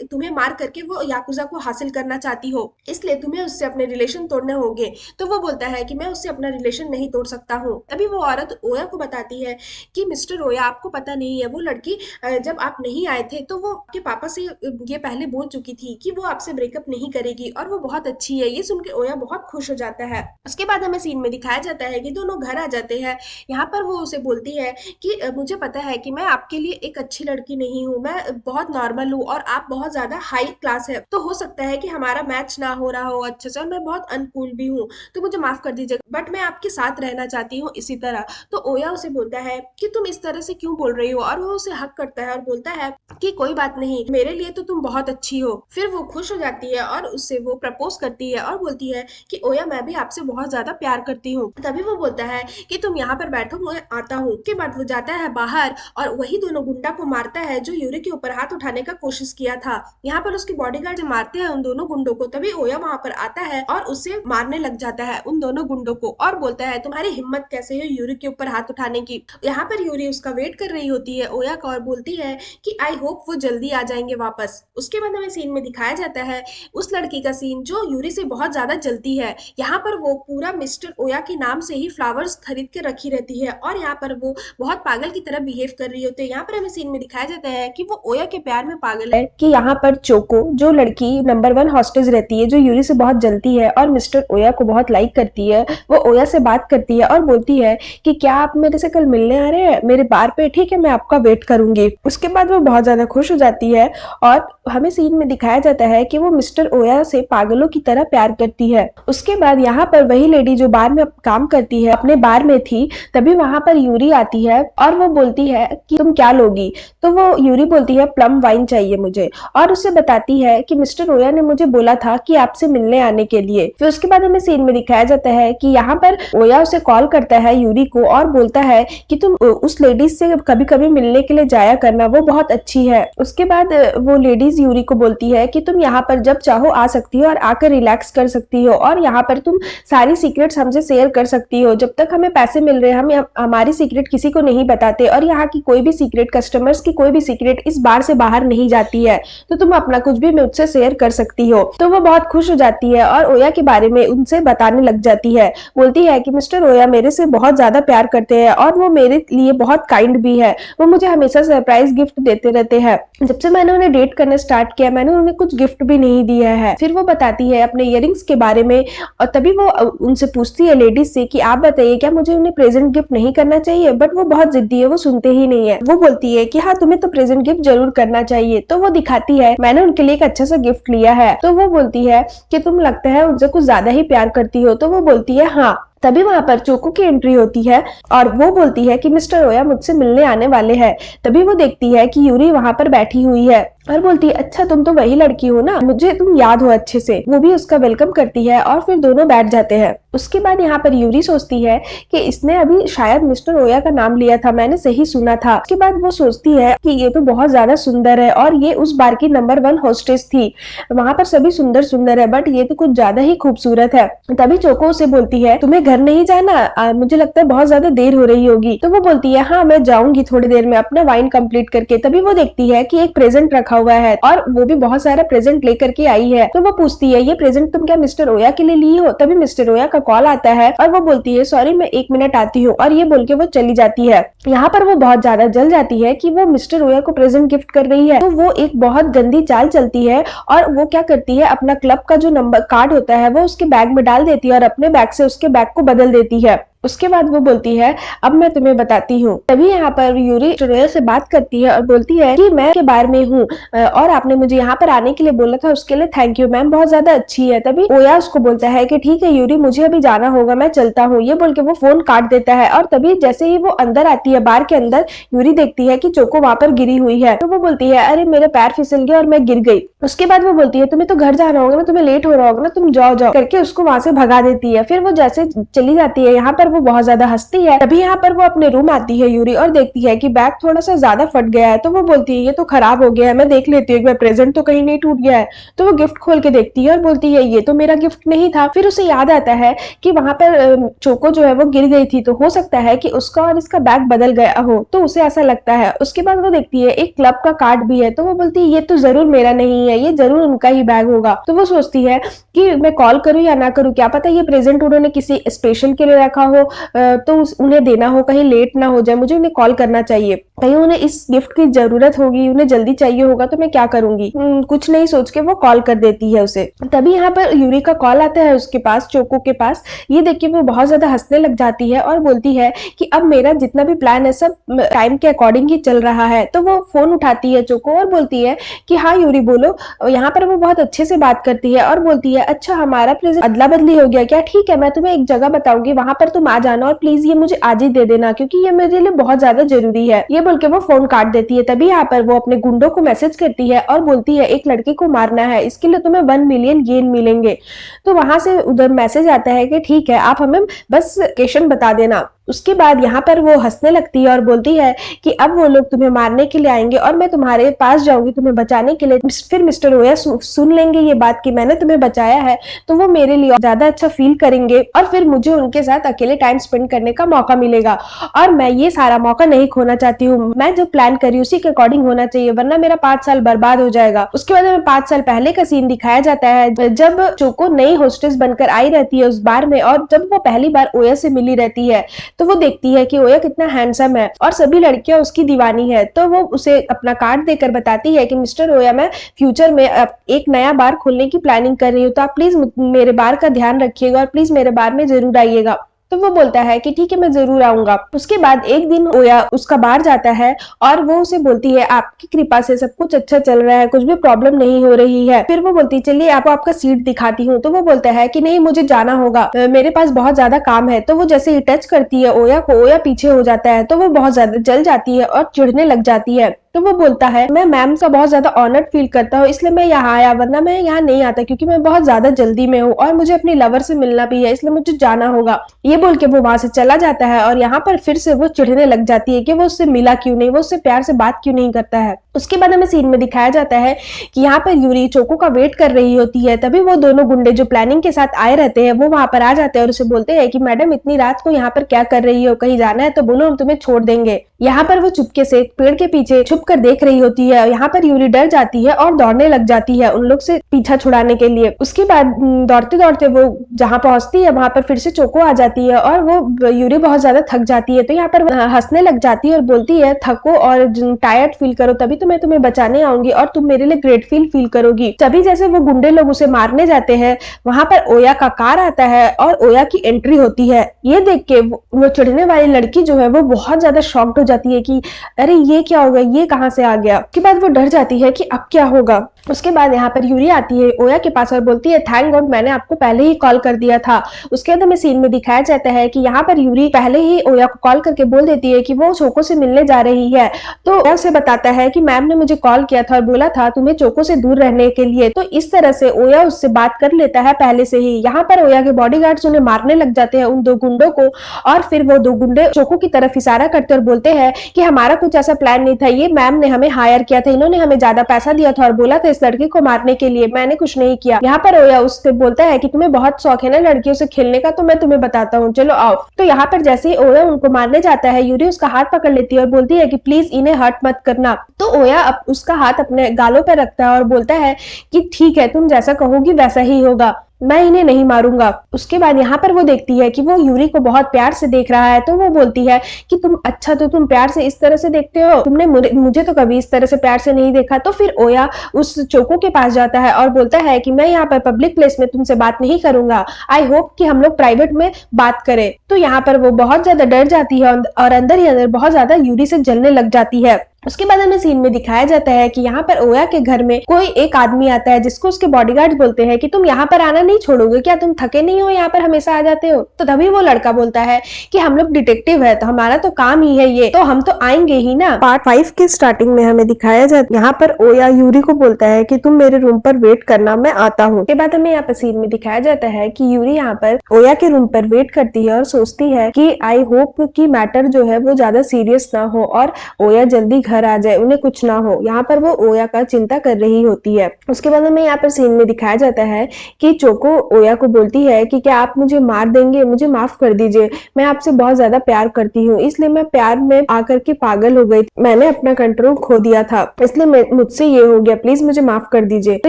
तुम्हें मार करके वो याकुजा को हासिल करना चाहती हो, इसलिए तुम्हें उससे अपने रिलेशन तोड़ने होंगे। तो वो बोलता है कि मैं उससे अपना रिलेशन नहीं तोड़ सकता हूँ। तभी वो औरत ओया को बताती है कि मिस्टर ओया आपको पता नहीं है, वो लड़की जब आप नहीं आए थे तो वो आपके पापा से ये पहले बोल चुकी थी कि वो आपसे ब्रेकअप नहीं करेगी और वो बहुत अच्छी है। ये सुन के ओया बहुत खुश हो जाता है। उसके बाद हमें सीन में दिखाया जाता है कि दोनों घर आ जाते हैं। यहाँ पर वो उसे बोलती है कि मुझे पता है कि मैं आपके लिए एक अच्छी लड़की नहीं हूँ, मैं बहुत नॉर्मल हूँ और आप बहुत ज्यादा हाई क्लास है, तो हो सकता है कि हमारा मैच ना हो रहा हो अच्छे से, और मैं बहुत अनकूल भी हूँ तो मुझे माफ कर दीजिएगा, बट मैं आपके साथ रहना चाहती हूँ इसी तरह। तो ओया उसे बोलता है कि तुम इस तरह से क्यों बोल रही हो, और वो उसे हक करता है और बोलता है कि कोई बात नहीं, मेरे लिए तो तुम बहुत अच्छी हो। फिर वो खुश हो जाती है और उससे वो प्रपोज करती है और बोलती है कि ओया मैं भी आपसे बहुत ज्यादा प्यार करती हूँ। तभी वो बोलता है कि तुम यहाँ पर बैठो, मैं आता हूँ। उसके बाद वो जाता है बाहर और वही दोनों गुंडा को मारता है जो यूरी के ऊपर हाथ उठाने का कोशिश किया था। यहाँ पर उसके बॉडीगार्ड मारते हैं उन दोनों गुंडों को। तभी ओया वहां पर आता है और उसे मारने लग जाता है उन दोनों गुंडों को और बोलता है तुम्हारी हिम्मत कैसे है यूरी के ऊपर हाथ उठाने की। यहाँ पर यूरी उसका वेट कर रही होती है ओया का और बोलती है कि आई होप वो जल्दी आ जाएंगे वापस। उसके बाद हमें सीन में दिखाया जाता है उस लड़की का सीन जो यूरी से बहुत ज्यादा जलती है। यहाँ पर वो पूरा मिस्टर ओया के नाम से ही फ्लावर्स खरीद के रखी रहती है और यहाँ पर वो बहुत पागल की तरह बिहेव कर रही होती है। यहाँ पर हमें सीन में दिखाया जाता है कि वो ओया के प्यार में पागल है कि यहाँ पर चोको जो लड़की नंबर 1 हॉस्टेज रहती है जो यूरी से बहुत जलती है और मिस्टर ओया को बहुत लाइक करती है, वो ओया से बात करती है और बोलती है कि क्या आप मेरे से कल मिलने आ रहे हैं मेरे बार पे, ठीक है मैं आपका वेट करूंगी। उसके बाद वो बहुत ज्यादा खुश हो जाती है और हमें सीन में दिखाया जाता है कि वो मिस्टर ओया से पागलों की तरह प्यार करती है। उसके बाद यहाँ पर वही लेडी जो बार में काम करती है अपने बार में थी, तभी वहां पर यूरी आती है और वो बोलती है कि तुम क्या लोगी। तो वो यूरी बोलती है प्लम वाइन चाहिए मुझे और उसे बताती है कि मिस्टर ओया ने मुझे बोला था कि आपसे मिलने आने के लिए। फिर उसके बाद हमें सीन में दिखाया जाता है कि यहाँ पर ओया उसे कॉल करता है यूरी को और बोलता है कि तुम उस लेडीज से कभी कभी मिलने के लिए जाया करना, वो बहुत अच्छी है। उसके बाद वो लेडीज यूरी को बोलती है कि तुम यहाँ पर जब चाहो आ सकती हो और आकर रिलैक्स कर सकती हो और यहाँ पर तुम सारी सीक्रेट्स हमसे शेयर कर सकती हो। जब तक हमें पैसे मिल रहे हैं हम हमारी सीक्रेट किसी को नहीं बताते और यहाँ की कोई भी सीक्रेट, कस्टमर्स की कोई भी सीक्रेट इस बार से बाहर नहीं जाती है, तो तुम अपना कुछ भी मुझसे शेयर कर सकती हो। तो वो बहुत खुश हो जाती है और ओया के बारे में उनसे बताने लग जाती है। बोलती है कि मिस्टर ओया मेरे से बहुत ज्यादा प्यार करते हैं और वो मेरे लिए बहुत काइंड भी है, वो मुझे हमेशा सरप्राइज गिफ्ट देते रहते हैं। जब से मैंने उन्हें डेट करना स्टार्ट किया मैंने उन्हें कुछ गिफ्ट भी नहीं दिया है। फिर वो बताती है अपने इयररिंग्स के बारे में और तभी वो उनसे पूछती है लेडीज से कि आप बताइए क्या मुझे उन्हें प्रेजेंट गिफ्ट नहीं करना चाहिए, बट वो बहुत जिद्दी है, वो सुनते ही नहीं है। वो बोलती है कि हाँ तुम्हें तो प्रेजेंट गिफ्ट जरूर करना चाहिए। तो वो दिखाती है मैंने उनके लिए एक अच्छा सा गिफ्ट लिया है। तो वो बोलती है कि तुम लगता है उनसे कुछ ज्यादा ही प्यार करती हो। तो वो बोलती है हाँ। तभी वहां पर चोको की एंट्री होती है और वो बोलती है कि मिस्टर ओया मुझसे मिलने आने वाले हैं। तभी वो देखती है कि यूरी वहां पर बैठी हुई है और बोलती है अच्छा तुम तो वही लड़की हो ना, मुझे तुम याद हो अच्छे से। वो भी उसका वेलकम करती है और फिर दोनों बैठ जाते हैं। उसके बाद यहाँ पर यूरी सोचती है कि इसने अभी शायद मिस्टर ओया का नाम लिया था, मैंने सही सुना था। उसके बाद वो सोचती है कि ये तो बहुत ज्यादा सुंदर है और ये उस बार की नंबर 1 होस्टेस थी, वहां पर सभी सुंदर सुंदर है बट ये तो कुछ ज्यादा ही खूबसूरत है। तभी चोको उसे बोलती है तुम्हें घर नहीं जाना, मुझे लगता है बहुत ज्यादा देर हो रही होगी। तो वो बोलती है हाँ मैं जाऊंगी थोड़ी देर में अपना वाइन कंप्लीट करके। तभी वो देखती है कि एक प्रेजेंट रखा हुआ है और वो भी बहुत सारा प्रेजेंट लेकर के आई है। तो वो पूछती है ये प्रेजेंट तुम क्या मिस्टर ओया के लिए ली हो। तभी मिस्टर ओया का कॉल आता है और वो बोलती है सॉरी मैं 1 मिनट आती हूँ और ये बोल के वो चली जाती है। यहाँ पर वो बहुत ज्यादा जल जाती है कि वो मिस्टर ओया को प्रेजेंट गिफ्ट कर रही है। तो वो एक बहुत गंदी चाल चलती है और वो क्या करती है अपना क्लब का जो नंबर कार्ड होता है वो उसके बैग में डाल देती है और अपने बैग से उसके बैग को बदल देती है। उसके बाद वो बोलती है अब मैं तुम्हें बताती हूँ। तभी यहाँ पर यूरी ओया से बात करती है और बोलती है कि मैं के बारे में हूँ और आपने मुझे यहाँ पर आने के लिए बोला था, उसके लिए थैंक यू मैम, बहुत ज्यादा अच्छी है। तभी ओया उसको बोलता है कि ठीक है यूरी मुझे अभी जाना होगा, मैं चलता हूँ। ये बोल के वो फोन काट देता है और तभी जैसे ही वो अंदर आती है बार के अंदर, यूरी देखती है कि चोको वहां पर गिरी हुई है। तो वो बोलती है अरे मेरा पैर फिसल गया और मैं गिर गई। उसके बाद वो बोलती है तुम्हें तो घर जाना होगा ना, तुम्हें लेट हो रहा होगा ना, तुम जाओ जाओ करके उसको वहां से भगा देती है। फिर वो जैसे चली जाती है यहाँ पर वो बहुत ज्यादा हंसती है। तभी यहाँ पर वो अपने रूम आती है यूरी और देखती है कि बैग थोड़ा सा ज्यादा फट गया है। तो वो बोलती है ये तो खराब हो गया है, मैं देख लेती हूँ एक बार प्रेजेंट तो कहीं नहीं टूट गया है। तो वो गिफ्ट खोल के देखती है और बोलती है ये तो मेरा गिफ्ट नहीं था। फिर उसे याद आता है कि वहां पर चोको जो है वो गिर गई थी, तो हो सकता है कि उसका और इसका बैग बदल गया हो, तो उसे ऐसा लगता है। उसके बाद वो देखती है एक क्लब का कार्ड भी है। तो वो बोलती है ये तो जरूर मेरा नहीं है, ये जरूर उनका ही बैग होगा। तो वो सोचती है कि मैं कॉल करूं या ना करूं, क्या पता ये प्रेजेंट उन्होंने किसी स्पेशल के लिए रखा हो तो उन्हें देना हो, कहीं लेट ना हो जाए, मुझे उन्हें कॉल करना चाहिए, कहीं उन्हें इस गिफ्ट की जरूरत होगी, उन्हें जल्दी चाहिए होगा तो मैं क्या करूंगी। कुछ नहीं सोच के वो कॉल कर देती है उसे। तभी यहाँ पर यूरी का कॉल आता है उसके पास, चोको के पास। ये देख के वो बहुत ज्यादा हंसने लग जाती है और बोलती है कि अब मेरा जितना भी प्लान है सब टाइम के अकॉर्डिंग ही चल रहा है। तो वो फोन उठाती है चोको और बोलती है कि हाँ यूरी बोलो। यहाँ पर वो बहुत अच्छे से बात करती है और बोलती है अच्छा हमारा प्रेजेंट अदला बदली हो गया क्या, ठीक है मैं तुम्हें एक जगह बताऊंगी, वहां पर तुम आ जाना और प्लीज ये मुझे आज ही दे देना क्योंकि ये मेरे लिए बहुत ज्यादा जरूरी है। ये बोल के वो फोन काट देती है। तभी यहाँ पर वो अपने गुंडों को मैसेज करती है और बोलती है एक लड़के को मारना है, इसके लिए तुम्हें 1 मिलियन येन मिलेंगे। तो वहां से उधर मैसेज आता है कि ठीक है आप हमें बस लोकेशन बता देना। उसके बाद यहाँ पर वो हंसने लगती है और बोलती है कि अब वो लोग तुम्हें मारने के लिए आएंगे और मैं तुम्हारे पास जाऊंगी तुम्हें बचाने के लिए। फिर मिस्टर ओया सुन लेंगे ये बात कि मैंने तुम्हें बचाया है, तो वो मेरे लिए ज्यादा अच्छा फील करेंगे और फिर मुझे उनके साथ अकेले टाइम स्पेंड करने का मौका मिलेगा। और मैं ये सारा मौका नहीं खोना चाहती हूँ, मैं जो प्लान करी उसी के अकॉर्डिंग होना चाहिए, वरना मेरा 5 साल बर्बाद हो जाएगा। उसके बाद हमें 5 साल पहले का सीन दिखाया जाता है जब चोको नई होस्टेस बनकर आई रहती है उस बार में, और जब वो पहली बार ओया से मिली रहती है तो वो देखती है कि ओया कितना हैंडसम है और सभी लड़कियां उसकी दीवानी है। तो वो उसे अपना कार्ड देकर बताती है कि मिस्टर ओया, मैं फ्यूचर में एक नया बार खोलने की प्लानिंग कर रही हूँ, तो आप प्लीज मेरे बार का ध्यान रखिएगा और प्लीज मेरे बार में जरूर आइएगा। तो वो बोलता है कि ठीक है मैं जरूर आऊंगा। उसके बाद एक दिन ओया उसका बार जाता है और वो उसे बोलती है आपकी कृपा से सब कुछ अच्छा चल रहा है, कुछ भी प्रॉब्लम नहीं हो रही है। फिर वो बोलती है चलिए आपको आपका सीट दिखाती हूँ। तो वो बोलता है कि नहीं मुझे जाना होगा, मेरे पास बहुत ज्यादा काम है। तो वो जैसे ही टच करती है ओया को, ओया पीछे हो जाता है तो वो बहुत ज्यादा जल जाती है और चिढ़ने लग जाती है। तो वो बोलता है मैं मैम का बहुत ज्यादा ऑनर्ड फील करता हूँ इसलिए मैं यहाँ आया, वरना मैं यहाँ नहीं आता क्योंकि मैं बहुत ज्यादा जल्दी में हूँ और मुझे अपनी लवर से मिलना भी है, इसलिए मुझे जाना होगा। ये बोल के वो वहां से चला जाता है और यहाँ पर फिर से वो चिढ़ने लग जाती है कि वो उससे मिला क्यों नहीं, वो उससे प्यार से बात क्यों नहीं करता है। उसके बाद हमें सीन में दिखाया जाता है कि यहाँ पर यूरी चोको का वेट कर रही होती है। तभी वो दोनों गुंडे जो प्लानिंग के साथ आए रहते हैं वो वहां पर आ जाते हैं और उसे बोलते हैं कि मैडम इतनी रात को यहाँ पर क्या कर रही हो, कहीं जाना है तो बोलो हम तुम्हें छोड़ देंगे। यहाँ पर वो चुपके से पेड़ के पीछे छुप कर देख रही होती है। यहाँ पर यूरी डर जाती है और दौड़ने लग जाती है उन लोग से पीछा छुड़ाने के लिए। उसके बाद दौड़ते दौड़ते वो जहाँ पहुंचती है वहां पर फिर से चोको आ जाती है और वो यूरी बहुत ज्यादा थक जाती है। तो यहाँ पर हंसने लग जाती है और बोलती है थको और टायर्ड फील करो तभी तो मैं तुम्हें बचाने आऊंगी और तुम मेरे लिए ग्रेटफुल फील करोगी। तभी जैसे वो गुंडे लोग उसे मारने जाते हैं वहां पर ओया का कार आता है और ओया की एंट्री होती है। ये देख के वो चिढ़ने वाली लड़की जो है वो बहुत ज्यादा शॉक्ड हो जाती है कि अरे ये क्या होगा, ये कहाँ से आ गया। उसके बाद वो डर जाती है कि अब क्या होगा। उसके बाद यहाँ पर यूरी आती है ओया के पास और बोलती है थैंक गॉड मैंने आपको पहले ही कॉल कर दिया था। उसके बाद हमें सीन में दिखाया जाता है कि यहाँ पर यूरी पहले ही ओया को कॉल करके बोल देती है कि वो चोको से मिलने जा रही है। तो ओया उसे बताता है कि मैम ने मुझे कॉल किया था और बोला था तुम्हें चोको से दूर रहने के लिए। तो इस तरह से ओया उससे बात कर लेता है पहले से ही। यहाँ पर ओया के बॉडीगार्ड्स उन्हें मारने लग जाते हैं उन दो गुंडों को और फिर वो दो गुंडे चोको की तरफ इशारा करते और बोलते हैं कि हमारा कुछ ऐसा प्लान नहीं था, ये मैम ने हमें हायर किया था, इन्होंने हमें ज्यादा पैसा दिया था और बोला था इस लड़की को मारने के लिए, मैंने कुछ नहीं किया। यहाँ पर ओया उससे बोलता है कि तुम्हें बहुत शौक है ना लड़कियों से खेलने का, तो मैं तुम्हें बताता हूँ चलो आओ। तो यहाँ पर जैसे ही ओया उनको मारने जाता है यूरी उसका हाथ पकड़ लेती है और बोलती है कि प्लीज इन्हें हर्ट मत करना। तो ओया उसका हाथ अपने गालों पर रखता है और बोलता है कि ठीक है तुम जैसा कहोगी वैसा ही होगा, मैं इन्हें नहीं मारूंगा। उसके बाद यहाँ पर वो देखती है कि वो यूरी को बहुत प्यार से देख रहा है। तो वो बोलती है कि तुम अच्छा तो तुम प्यार से इस तरह से देखते हो, तुमने मुझे तो कभी इस तरह से प्यार से नहीं देखा। तो फिर ओया उस चोको के पास जाता है और बोलता है कि मैं यहाँ पर पब्लिक प्लेस में तुमसे बात नहीं करूंगा, आई होप कि हम लोग प्राइवेट में बात करें। तो यहाँ पर वो बहुत ज्यादा डर जाती है और अंदर ही अंदर बहुत ज्यादा यूरी से जलने लग जाती है। उसके बाद हमें सीन में दिखाया जाता है कि यहाँ पर ओया के घर में कोई एक आदमी आता है जिसको उसके बॉडीगार्ड बोलते हैं कि तुम यहाँ पर आना नहीं छोड़ोगे क्या, तुम थके नहीं हो, यहाँ पर हमेशा आ जाते हो। तो तभी वो लड़का बोलता है कि हम लोग डिटेक्टिव है तो हमारा तो काम ही है ये, तो हम तो आएंगे ही ना। पार्ट 5 के स्टार्टिंग में हमें दिखाया जाता है यहाँ पर ओया यूरी को बोलता है कि तुम मेरे रूम पर वेट करना, मैं आता हूँ। उसके बाद हमें यहाँ पर सीन में दिखाया जाता है कि यूरी यहाँ पर ओया के रूम पर वेट करती है और सोचती है कि आई होप कि मैटर जो है वो ज्यादा सीरियस ना हो और ओया जल्दी घर आ जाए, उन्हें कुछ ना हो। यहाँ पर वो ओया का चिंता कर रही होती है। उसके बाद हमें यहाँ पर सीन में दिखाया जाता है कि चोको ओया को बोलती है कि क्या आप मुझे मार देंगे, मुझे माफ कर दीजिए, मैं आपसे बहुत ज्यादा प्यार करती हूँ, इसलिए मैं प्यार में आकर के पागल हो गई, मैंने अपना कंट्रोल खो दिया था, इसलिए मुझसे ये हो गया, प्लीज मुझे माफ कर दीजिए। तो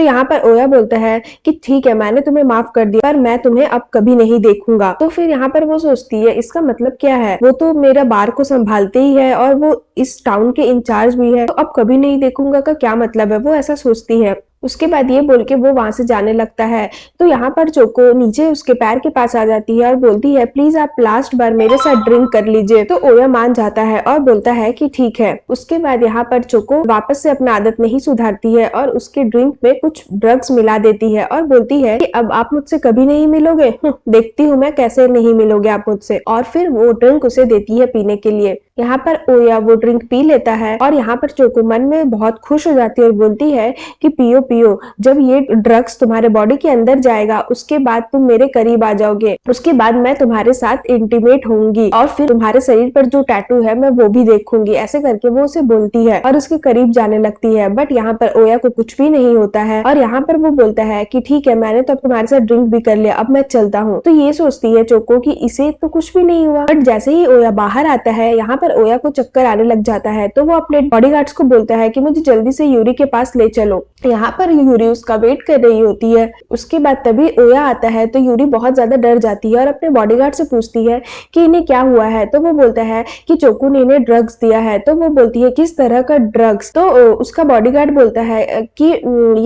यहाँ पर ओया बोलता है कि ठीक है मैंने तुम्हें माफ कर दिया पर मैं तुम्हें अब कभी नहीं देखूंगा। तो फिर यहाँ पर वो सोचती है इसका मतलब क्या है, वो तो मेरा बार को संभालते ही है और वो इस टाउन के इंचार्ज भी है, तो अब कभी नहीं देखूंगा का क्या मतलब है, वो ऐसा सोचती है। उसके बाद ये बोल के वो वहां से जाने लगता है। तो यहाँ पर चोको नीचे उसके पैर के पास आ जाती है और बोलती है प्लीज आप लास्ट बार मेरे साथ ड्रिंक कर लीजिए। तो ओया मान जाता है और बोलता है कि ठीक है। उसके बाद यहाँ पर चोको वापस से अपना आदत नहीं सुधारती है और उसके ड्रिंक में कुछ ड्रग्स मिला देती है और बोलती है कि अब आप मुझसे कभी नहीं मिलोगे, देखती हूँ मैं कैसे नहीं मिलोगे आप मुझसे। और फिर वो ड्रिंक उसे देती है पीने के लिए। यहाँ पर ओया वो ड्रिंक पी लेता है और यहाँ पर चोको मन में बहुत खुश हो जाती है और बोलती है कि पियो पियो, जब ये ड्रग्स तुम्हारे बॉडी के अंदर जाएगा उसके बाद तुम मेरे करीब आ जाओगे, उसके बाद मैं तुम्हारे साथ इंटीमेट होंगी और फिर तुम्हारे शरीर पर जो टैटू है मैं वो भी देखूंगी। ऐसे करके वो उसे बोलती है और उसके करीब जाने लगती है। बट यहाँ पर ओया को कुछ भी नहीं होता है और यहाँ पर वो बोलता है कि ठीक है, मैंने तो अब तुम्हारे साथ ड्रिंक भी कर लिया, अब मैं चलता हूँ। तो ये सोचती है चोको कि इसे तो कुछ भी नहीं हुआ। बट जैसे ही ओया बाहर आता है, यहाँ पर ओया को चक्कर आने लग जाता है, तो वो अपने बॉडीगार्ड्स को बोलता है कि मुझे जल्दी से यूरी के पास ले चलो। यहाँ पर यूरी उसका वेट कर रही होती है। उसके बाद तभी ओया आता है तो यूरी बहुत ज्यादा डर जाती है और अपने बॉडीगार्ड से पूछती है कि इन्हें क्या हुआ है। तो वो बोलता है कि चोकू ने इन्हें ड्रग्स दिया है। तो वो बोलती है किस तरह का ड्रग्स। तो उसका बॉडीगार्ड बोलता है कि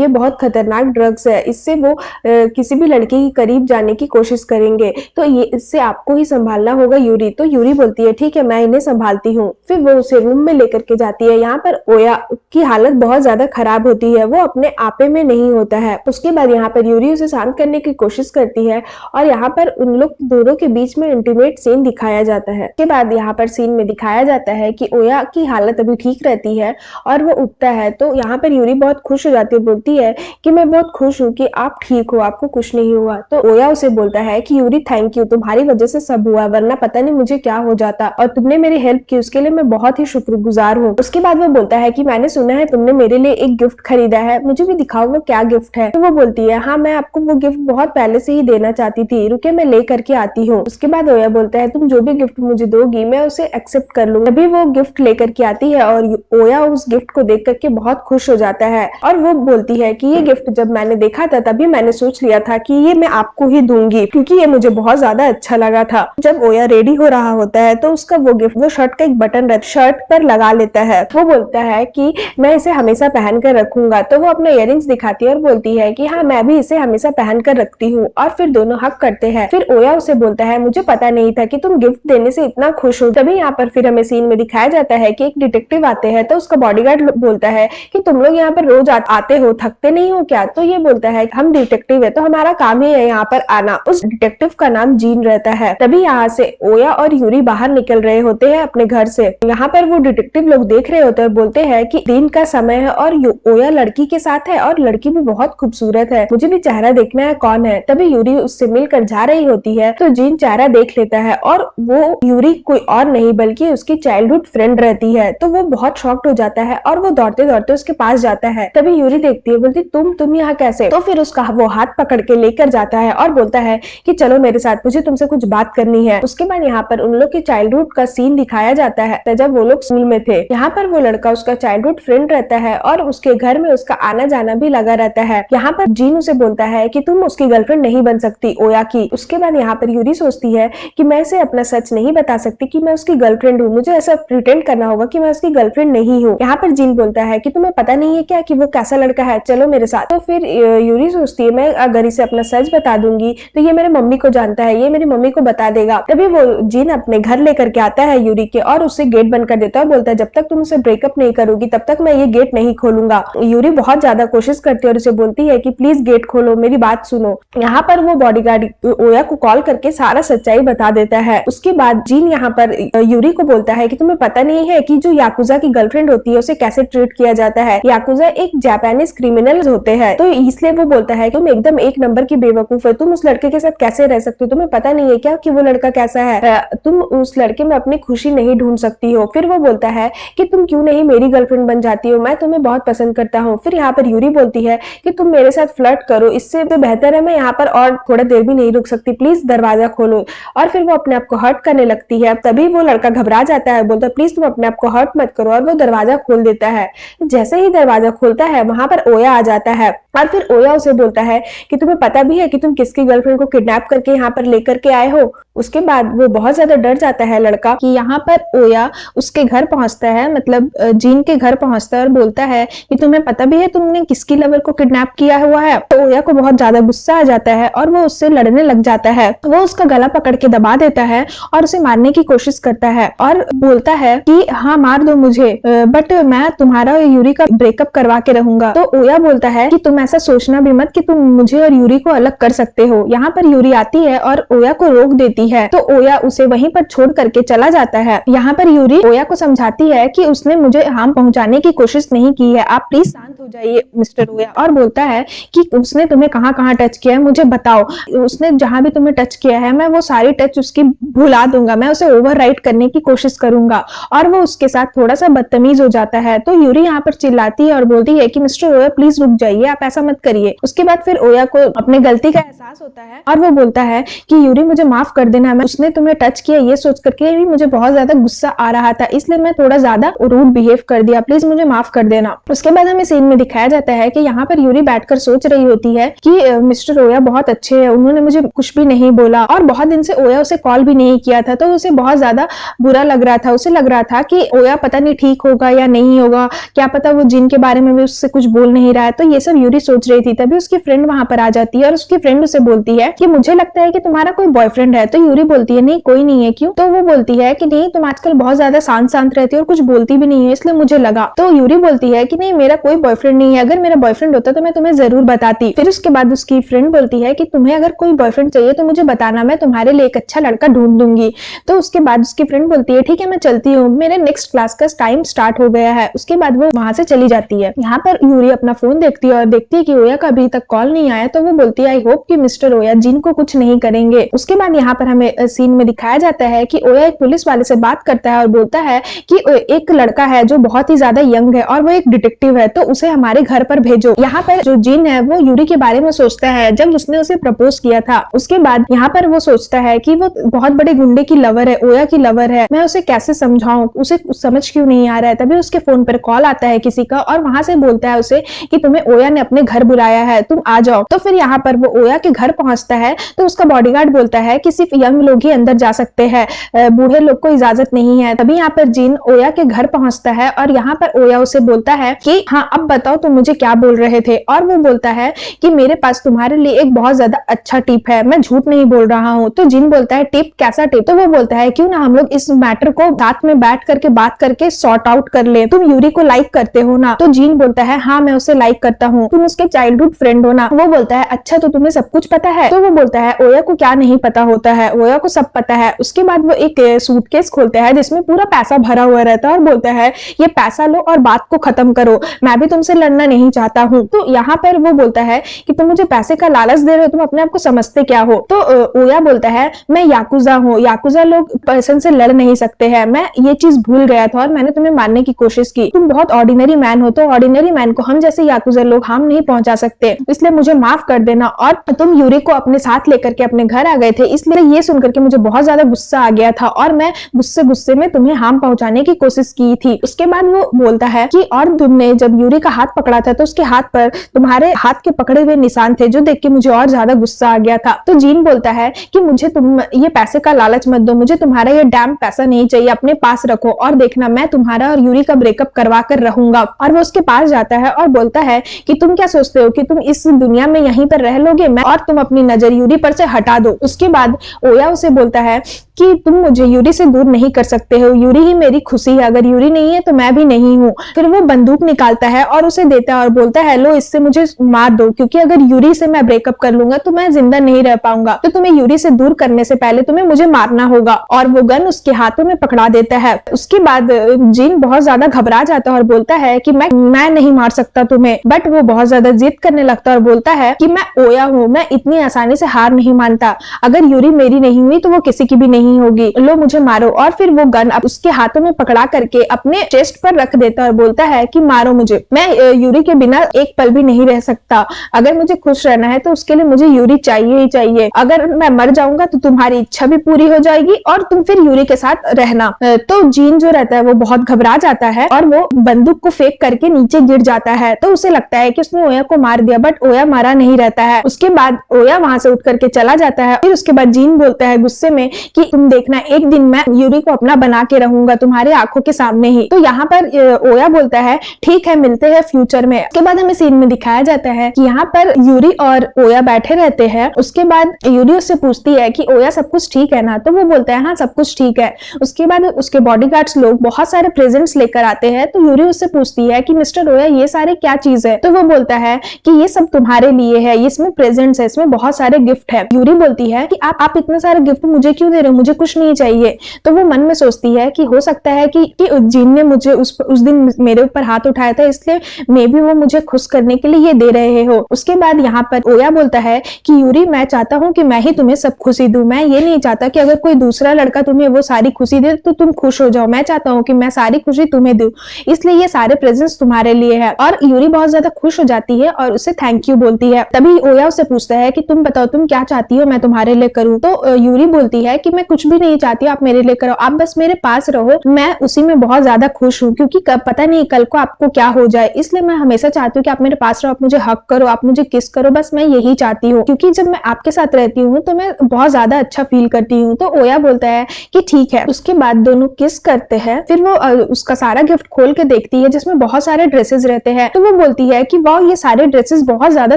ये बहुत खतरनाक ड्रग्स है, इससे वो किसी भी लड़की के करीब जाने की कोशिश करेंगे, तो ये इससे आपको ही संभालना होगा यूरी। तो यूरी बोलती है ठीक है, मैं इन्हें संभालती हूँ। फिर वो उसे रूम में लेकर के जाती है। यहाँ पर ओया की हालत बहुत ज्यादा खराब होती है, वो अपने आपे में नहीं होता है। उसके बाद यहाँ पर यूरी उसे शांत करने की कोशिश करती है और यहाँ पर उन लोग दोनों के बीच में इंटीमेट सीन दिखाया जाता है। उसके बाद यहाँ पर सीन में दिखाया जाता है कि ओया की हालत अभी ठीक रहती है और वो उठता है। तो यहाँ पर यूरी बहुत खुश हो जाती है, बोलती है कि मैं बहुत खुश हूँ कि आप ठीक हो, आपको कुछ नहीं हुआ। तो ओया उसे बोलता है कि यूरी थैंक यू, तुम्हारी वजह से सब हुआ, वरना पता नहीं मुझे क्या हो जाता, और तुमने मेरी हेल्प की उसके लिए मैं बहुत ही शुक्रगुजार हूँ। उसके बाद वो बोलता है कि मैंने सुना है तुमने मेरे लिए एक गिफ्ट खरीदा है, मुझे भी दिखाओ वो क्या गिफ्ट है। तो वो बोलती है हाँ, मैं आपको वो गिफ्ट बहुत पहले से ही देना चाहती थी, रुके मैं ले करके आती हूँ। उसके बाद ओया बोलता है तुम जो भी गिफ्ट मुझे दोगी मैं उसे एक्सेप्ट कर लूंगा। तभी वो गिफ्ट लेकर के आती है और ओया उस गिफ्ट को देख करके बहुत खुश हो जाता है और वो बोलती है कि ये गिफ्ट जब मैंने देखा था तभी मैंने सोच लिया था कि ये मैं आपको ही दूंगी, क्योंकि ये मुझे बहुत ज्यादा अच्छा लगा था। जब ओया रेडी हो रहा होता है तो उसका वो गिफ्ट, वो शर्ट का एक बटन शर्ट पर लगा लेता है। वो बोलता है कि मैं इसे हमेशा पहन कर रखूंगा। तो वो अपने इयररिंग्स दिखाती है और बोलती है कि हाँ, मैं भी इसे हमेशा पहन कर रखती हूँ। और फिर दोनों हक करते हैं। फिर ओया उसे बोलता है मुझे पता नहीं था कि तुम गिफ्ट देने से इतना खुश हो। तभी यहाँ पर फिर हमें सीन में दिखाया जाता है कि एक डिटेक्टिव आते हैं। तो उसका बॉडीगार्ड बोलता है कि तुम लोग यहाँ पर रोज आते हो, थकते नहीं हो क्या? तो ये बोलता है हम डिटेक्टिव है तो हमारा काम ही है यहाँ पर आना। उस डिटेक्टिव का नाम जीन रहता है। तभी यहाँ से ओया और यूरी बाहर निकल रहे होते हैं अपने घर से। यहाँ पर वो डिटेक्टिव लोग देख रहे होते हैं, बोलते हैं कि दिन का समय है और ओया लड़की के साथ है और लड़की भी बहुत खूबसूरत है, मुझे भी चेहरा देखना है कौन है। तभी यूरी उससे मिलकर जा रही होती है तो जीन चेहरा देख लेता है और वो यूरी कोई और नहीं बल्कि उसकी चाइल्डहुड फ्रेंड रहती है। तो वो बहुत शॉक्ड हो जाता है और वो दौड़ते दौड़ते उसके पास जाता है। तभी यूरी देखती है, बोलती तुम यहाँ कैसे? तो फिर उसका वो हाथ पकड़ के लेकर जाता है और बोलता है कि चलो मेरे साथ, मुझे तुमसे कुछ बात करनी है। उसके बाद यहाँ पर उन लोग की चाइल्डहुड का सीन दिखाया जाता है जब वो लोग स्कूल में थे। यहाँ पर वो लड़का उसका चाइल्डहुड फ्रेंड रहता है और उसके घर में उसका आना जाना भी लगा रहता है। यहाँ पर जीन उसे बोलता है कि तुम उसकी गर्लफ्रेंड नहीं बन सकती ओया की। उसके बाद यहाँ पर यूरी सोचती है कि मैं इसे अपना सच नहीं बता सकती कि मैं उसकी गर्लफ्रेंड हूँ, मुझे ऐसा प्रिटेंड करना होगा कि मैं उसकी गर्लफ्रेंड नहीं हूँ। यहाँ पर जीन बोलता है कि तुम्हें पता नहीं है क्या कि वो कैसा लड़का है, चलो मेरे साथ। तो फिर यूरी सोचती है मैं अगर इसे अपना सच बता दूंगी तो ये मेरे मम्मी को जानता है, ये मेरी मम्मी को बता देगा। तभी वो जीन अपने घर लेकर के आता है यूरी के और उससे गेट बंद कर देता है और बोलता है जब तक तुम उसे ब्रेकअप नहीं करोगी तब तक मैं ये गेट नहीं खोलूंगा। यूरी बहुत ज्यादा कोशिश करती है और उसे बोलती है कि प्लीज गेट खोलो, मेरी बात सुनो। यहाँ पर वो बॉडीगार्ड ओया को कॉल करके सारा सच्चाई बता देता है। उसके बाद जीन यहाँ पर यूरी को बोलता है कि तुम्हें पता नहीं है कि जो याकुजा की गर्लफ्रेंड होती है उसे कैसे ट्रीट किया जाता है। याकुजा एक जापानीज क्रिमिनल होते हैं, तो इसलिए वो बोलता है तुम एकदम एक नंबर की बेवकूफ है, तुम उस लड़के के साथ कैसे रह सकते हो, तुम्हें पता नहीं है क्या कि वो लड़का कैसा है, तुम उस लड़के में अपनी खुशी नहीं ढूंढ सकती हो। फिर वो बोलता है कि तुम क्यों नहीं मेरी गर्लफ्रेंड बन जाती हो, मैं तुम्हें बहुत पसंद करता हूँ। फिर यहाँ पर यूरी बोलती है कि तुम मेरे साथ फ्लर्ट करो, इससे बेहतर है मैं यहाँ पर और थोड़ा देर भी नहीं रुक सकती, प्लीज दरवाजा खोलो। और फिर वो अपने आप को हर्ट करने लगती है। तभी वो लड़का घबरा जाता है, बोलता है प्लीज तुम अपने आप को हर्ट मत करो, और वो दरवाजा खोल देता है। जैसे ही दरवाजा खोलता है वहां पर ओया आ जाता है और फिर ओया उसे बोलता है कि तुम्हें पता भी है कि तुम किसकी गर्लफ्रेंड को किडनैप करके यहाँ पर लेकर के आए हो। उसके बाद वो बहुत ज्यादा डर जाता है लड़का कि यहाँ पर ओया उसके घर पहुंचता है, मतलब जीन के घर पहुंचता है और बोलता है कि तुम्हें पता भी है तुमने किसकी लवर को किडनैप किया हुआ है। तो ओया को बहुत ज्यादा गुस्सा आ जाता है और वो उससे लड़ने लग जाता है। वो उसका गला पकड़ के दबा देता है और उसे मारने की कोशिश करता है और बोलता है कि हाँ मार दो मुझे, बट मैं तुम्हारा यूरी का ब्रेकअप करवा के रहूंगा। तो ओया बोलता है कि तुम ऐसा सोचना भी मत कि तुम मुझे और यूरी को अलग कर सकते हो। यहाँ पर यूरी आती है और ओया को रोक देती है, तो ओया उसे वहीं पर छोड़ करके चला जाता है। यहाँ पर यूरी ओया को समझाती है कि उसने मुझे हार्म पहुंचाने की कोशिश नहीं की है, आप प्लीज शांत हो जाइए मिस्टर ओया। और बोलता है कि उसने तुम्हें कहाँ कहाँ टच किया है मुझे बताओ, उसने जहां भी तुम्हें टच किया है मैं वो सारी टच उसकी भुला दूंगा, मैं उसे ओवरराइड करने की कोशिश करूंगा। और वो उसके साथ थोड़ा सा बदतमीज हो जाता है। तो यूरी यहाँ पर चिल्लाती है और बोलती है कि मिस्टर ओया प्लीज रुक जाइए, आप ऐसा मत करिए। उसके बाद फिर ओया को अपने गलती का एहसास होता है और वो बोलता है कि यूरी मुझे माफ कर देना, मैं उसने तुम्हें टच किया ये सोच करके भी मुझे बहुत ज्यादा गुस्सा आ रहा था, इसलिए मैं थोड़ा ज्यादा रूड बिहेव कर दिया, प्लीज मुझे माफ कर देना। उसके बाद हमें सीन में दिखाया जाता है कि यहाँ पर यूरी बैठकर सोच रही होती है कि मिस्टर ओया बहुत अच्छे हैं, उन्होंने मुझे कुछ भी नहीं बोला और बहुत दिन से ओया उसे कॉल भी नहीं किया था, तो उसे बहुत ज्यादा बुरा लग रहा था। उसे लग रहा था कि ओया पता नहीं ठीक होगा या नहीं होगा, क्या पता वो जिन के बारे में भी उससे कुछ बोल नहीं रहा है। तो ये सब यूरी सोच रही थी। तभी उसकी फ्रेंड वहां पर आ जाती है और उसकी फ्रेंड उसे बोलती है कि मुझे लगता है कि तुम्हारा कोई बॉयफ्रेंड है। तो यूरी बोलती है नहीं कोई नहीं है। क्यों? तो वो बोलती है कि नहीं तुम आजकल बहुत ज्यादा शांत शांत रहती हो और कुछ बोलती भी नहीं है, इसलिए मुझे लगा। तो यूरी बोलती है कि नहीं मेरा कोई बॉयफ्रेंड नहीं है, अगर मेरा बॉयफ्रेंड होता तो मैं तुम्हें जरूर बताती। फिर उसके बाद उसकी फ्रेंड बोलती है कि तुम्हें अगर कोई बॉयफ्रेंड चाहिए तो मुझे बताना, मैं तुम्हारे लिए एक अच्छा लड़का ढूंढ दूंगी। तो उसके बाद उसकी फ्रेंड बोलती है ठीक है मैं चलती हूँ, मेरे नेक्स्ट क्लास का टाइम स्टार्ट हो गया है। उसके बाद वो वहां से चली जाती है। यहाँ पर यूरी अपना फोन देखती है और देखती है कि ओया का अभी तक कॉल नहीं आया, तो वो बोलती है आई होप कि मिस्टर ओया जिन को कुछ नहीं करेंगे। उसके बाद यहाँ पर हमें सीन में दिखाया जाता है कि ओया एक पुलिस वाले से बात करता है और बोलता है कि एक लड़का है जो बहुत ही ज्यादा यंग है और वो एक डिटेक्टिव है, तो उसे हमारे घर पर भेजो। यहाँ पर जो जिन है वो यूरी के बारे में सोचता है जब उसने उसे प्रपोज किया था। उसके बाद यहाँ पर वो सोचता है कि वो बहुत बड़े गुंडे की लवर है, ओया की लवर है, मैं उसे कैसे समझाऊं, उसे समझ क्यों नहीं आ रहा है। तभी उसके फोन पर कॉल आता है किसी का और वहां से बोलता है उसे कि तुम्हें ओया ने अपने घर बुलाया है, तुम आ जाओ। तो फिर यहाँ पर वो ओया के घर पहुंचता है तो उसका बॉडीगार्ड बोलता है कि सिर्फ यंग लोग ही अंदर जा सकते हैं, बूढ़े लोग को इजाजत नहीं है। तभी यहाँ पर जिन ओया के घर पहुंचता है और यहाँ पर ओया उसे बोलता है कि हाँ अब बताओ तुम मुझे क्या बोल रहे थे। और वो बोलता है कि मेरे पास तुम्हारे लिए एक बहुत ज्यादा अच्छा टिप है, मैं झूठ नहीं बोल रहा हूँ। तो जिन बोलता है टिप, कैसा टिप? तो वो बोलता है क्यों ना हम लोग इस मैटर को साथ में बैठ करके बात करके सॉर्ट आउट कर ले, तुम यूरी को लाइक करते हो ना? तो जिन बोलता है हाँ मैं उसे लाइक करता हूँ, तुम उसके चाइल्डहुड फ्रेंड हो ना? वो बोलता है अच्छा तो तुम्हें सब कुछ पता है? तो वो बोलता है ओया को क्या नहीं पता होता है, ओया को सब पता है। उसके बाद वो एक सूटकेस खोलता है जिसमें पूरा पैसा भरा हुआ रहता है और बोलता है ये पैसा लो और बात को खत्म करो, मैं भी तुमसे लड़ना नहीं चाहता हूँ। तो यहाँ पर वो बोलता है कि तुम मुझे पैसे का लालच दे रहे हो, तुम अपने आप को समझते क्या हो? तो ओया बोलता है मैं याकुजा हूँ, याकुजा लोग पर्सन से लड़ नहीं सकते हैं, मैं ये चीज भूल गया था और मैंने तुम्हें मारने की कोशिश की, तुम बहुत ऑर्डिनरी मैन हो, तो ऑर्डिनरी मैन को हम जैसे याकुजा लोग हार्म नहीं पहुंचा सकते, इसलिए मुझे माफ कर देना। और तुम यूरी को अपने साथ लेकर के अपने घर आ गए थे, इसलिए ये सुनकर के मुझे बहुत ज्यादा गुस्सा आ गया था और मैं गुस्से में तुम्हें हार्म पहुंचाने की कोशिश की थी। उसके बाद वो बोलता है कि और तुमने जब यूरी का हाथ पकड़ा था तो उसके हाथ पर तुम्हारे हाथ के पकड़े हुए निशान थे जो देख के मुझे और ज्यादा गुस्सा आ गया था। तो जीन बोलता है कि मुझे तुम ये पैसे का लालच मत दो, मुझे तुम्हारा ये डैम पैसा नहीं चाहिए, अपने पास रखो और देखना मैं तुम्हारा और यूरी का ब्रेकअप करवा कर रहूंगा। और वो उसके पास जाता है और बोलता है कि तुम क्या सोचते हो कि तुम इस दुनिया में यहीं पर रह लोगे, मैं और तुम अपनी नजर यूरी पर से हटा दो। उसके बाद ओया उसे बोलता है कि तुम मुझे यूरी से दूर नहीं कर सकते हो, यूरी ही मेरी खुशी है, अगर यूरी नहीं है तो मैं भी नहीं हूँ। फिर वो बंदूक निकालता है और उसे देता है और बोलता है लो इससे मुझे मार दो, क्योंकि अगर यूरी से मैं ब्रेकअप कर लूंगा तो मैं जिंदा नहीं रह पाऊंगा, तो तुम्हें यूरी से दूर करने से पहले तुम्हें मुझे मारना होगा। और वो गन उसके हाथों में पकड़ा देता है। उसके बाद जिन बहुत ज्यादा घबरा जाता है और बोलता है कि मैं नहीं मार सकता तुम्हें, बट वो बहुत ज्यादा जिद करने लगता है और बोलता है कि मैं ओया हूँ, मैं इतनी आसानी से हार नहीं मानता, अगर यूरी मेरी नहीं हुई तो वो किसी की भी नहीं होगी, लो मुझे मारो। और फिर वो गन उसके हाथों में पकड़ा करके अपने चेस्ट पर रख देता है और बोलता है कि मारो मुझे, मैं यूरी के बिना एक पल भी नहीं रह सकता, अगर मुझे खुश रहना है तो उसके लिए मुझे यूरी चाहिए ही चाहिए, अगर मैं मर जाऊंगा तो तुम्हारी इच्छा भी पूरी हो जाएगी और तुम फिर यूरी के साथ रहना। तो जीन जो रहता है वो बहुत घबरा जाता है और वो बंदूक को फेंक करके नीचे गिर जाता है। तो उसे लगता है कि उसने ओया को मार दिया, बट ओया मारा नहीं रहता है। उसके बाद ओया वहां से उठ करके चला जाता है। फिर उसके बाद जीन बोलता है गुस्से में कि तुम देखना एक दिन मैं यूरी को अपना बना के रहूंगा तुम्हारे आंखों के सामने ही। तो यहाँ पर ओया बोलता है ठीक है मिलते हैं फ्यूचर में। उसके बाद हमें सीन में दिखाया जाता है कि यहाँ पर यूरी और ओया बैठे रहते हैं। उसके बाद यूरी उससे पूछती है कि ओया सब कुछ ठीक है ना? तो वो बोलता है हाँ सब कुछ ठीक है। उसके बाद उसके बॉडीगार्ड्स लोग बहुत सारे प्रेजेंट्स लेकर आते हैं। तो यूरी उससे पूछती है कि मिस्टर ओया ये सारे क्या चीज है? तो वो बोलता बोलता है कि ये सब तुम्हारे लिए है, इसमें प्रेजेंट्स है, इसमें बहुत सारे गिफ्ट है। यूरी बोलती है कि आप इतने सारे गिफ्ट मुझे क्यों दे रहे हो, मुझे कुछ नहीं चाहिए। तो वो मन में सोचती है कि हो सकता है कि जिन ने मुझे उस दिन मेरे ऊपर हाथ उठाया था, इसलिए मे भी वो मुझे खुश करने के लिए ये दे रहे हो। उसके बाद यहाँ पर ओया बोलता है कि यूरी, मैं चाहता हूँ कि मैं ही तुम्हें सब खुशी दूं, मैं ये नहीं चाहता कि अगर कोई दूसरा लड़का तुम्हें वो सारी खुशी दे तो तुम खुश हो जाओ, मैं चाहता हूँ कि मैं सारी खुशी तुम्हें दूं, इसलिए ये सारे प्रेजेंट्स तुम्हारे लिए है। और यूरी बहुत ज्यादा खुश हो जाती है और उसे थैंक यू बोलती है। तभी ओया उससे पूछता है कि तुम बताओ तुम क्या चाहती हो मैं तुम्हारे लिए करूं। तो यूरी बोलती है कि मैं कुछ भी नहीं चाहती, आप मेरे लिए करो, आप बस मेरे पास रहो, मैं उसी में बहुत ज्यादा खुश हूँ, क्योंकि पता नहीं कल को आपको क्या हो जाए, इसलिए मैं हमेशा चाहती हूँ कि आप मेरे पास रहो, आप मुझे हक करो, आप मुझे किस करो, बस मैं यही चाहती हूँ, क्योंकि जब मैं आपके साथ रहती हूँ तो मैं बहुत ज्यादा अच्छा फील करती हूँ। तो ओया बोलता है कि ठीक है। उसके बाद दोनों किस करते हैं। फिर वो उसका सारा गिफ्ट खोल के देखती है जिसमें बहुत सारे ड्रेसेस रहते हैं। तो वो बोलती है कि वाह, ये सारे ड्रेसेस बहुत ज्यादा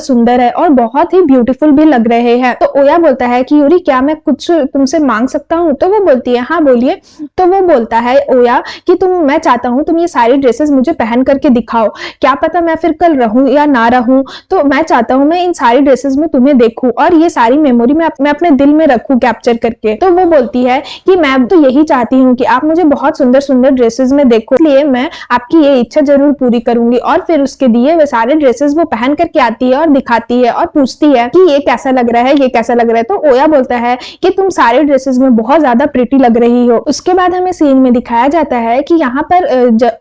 सुंदर है और बहुत ही ब्यूटीफुल भी लग रहे हैं। तो ओया बोलता है कि यूरी, क्या मैं कुछ तुमसे मांग सकता हूँ। तो वो बोलती है हाँ बोलिए। तो वो बोलता है ओया कि मैं चाहता हूँ तुम ये सारी ड्रेसेस मुझे पहन करके दिखाओ, क्या पता मैं फिर कल रहूं या ना रहूं, तो मैं चाहता हूँ मैं इन सारी ड्रेसेस में तुम्हें देखूं और ये सारी मेमोरी मैं अपने दिल में रखूं कैप्चर करके। तो वो बोलती है कि मैं तो यही चाहती हूँ कि आप मुझे बहुत सुंदर सुंदर ड्रेसेस में देखो, इसलिए मैं आपकी ये इच्छा जरूर पूरी करूंगी। और फिर उसके दिए वे सारे ड्रेसेस वो पहन करके आती है और दिखाती है और पूछती है कि ये कैसा लग रहा है, ये कैसा लग रहा है। तो ओया बोलता है कि तुम सारे ड्रेसेस में बहुत ज्यादा प्रिटी लग रही हो। उसके बाद हमें सीन में दिखाया जाता है कि यहाँ पर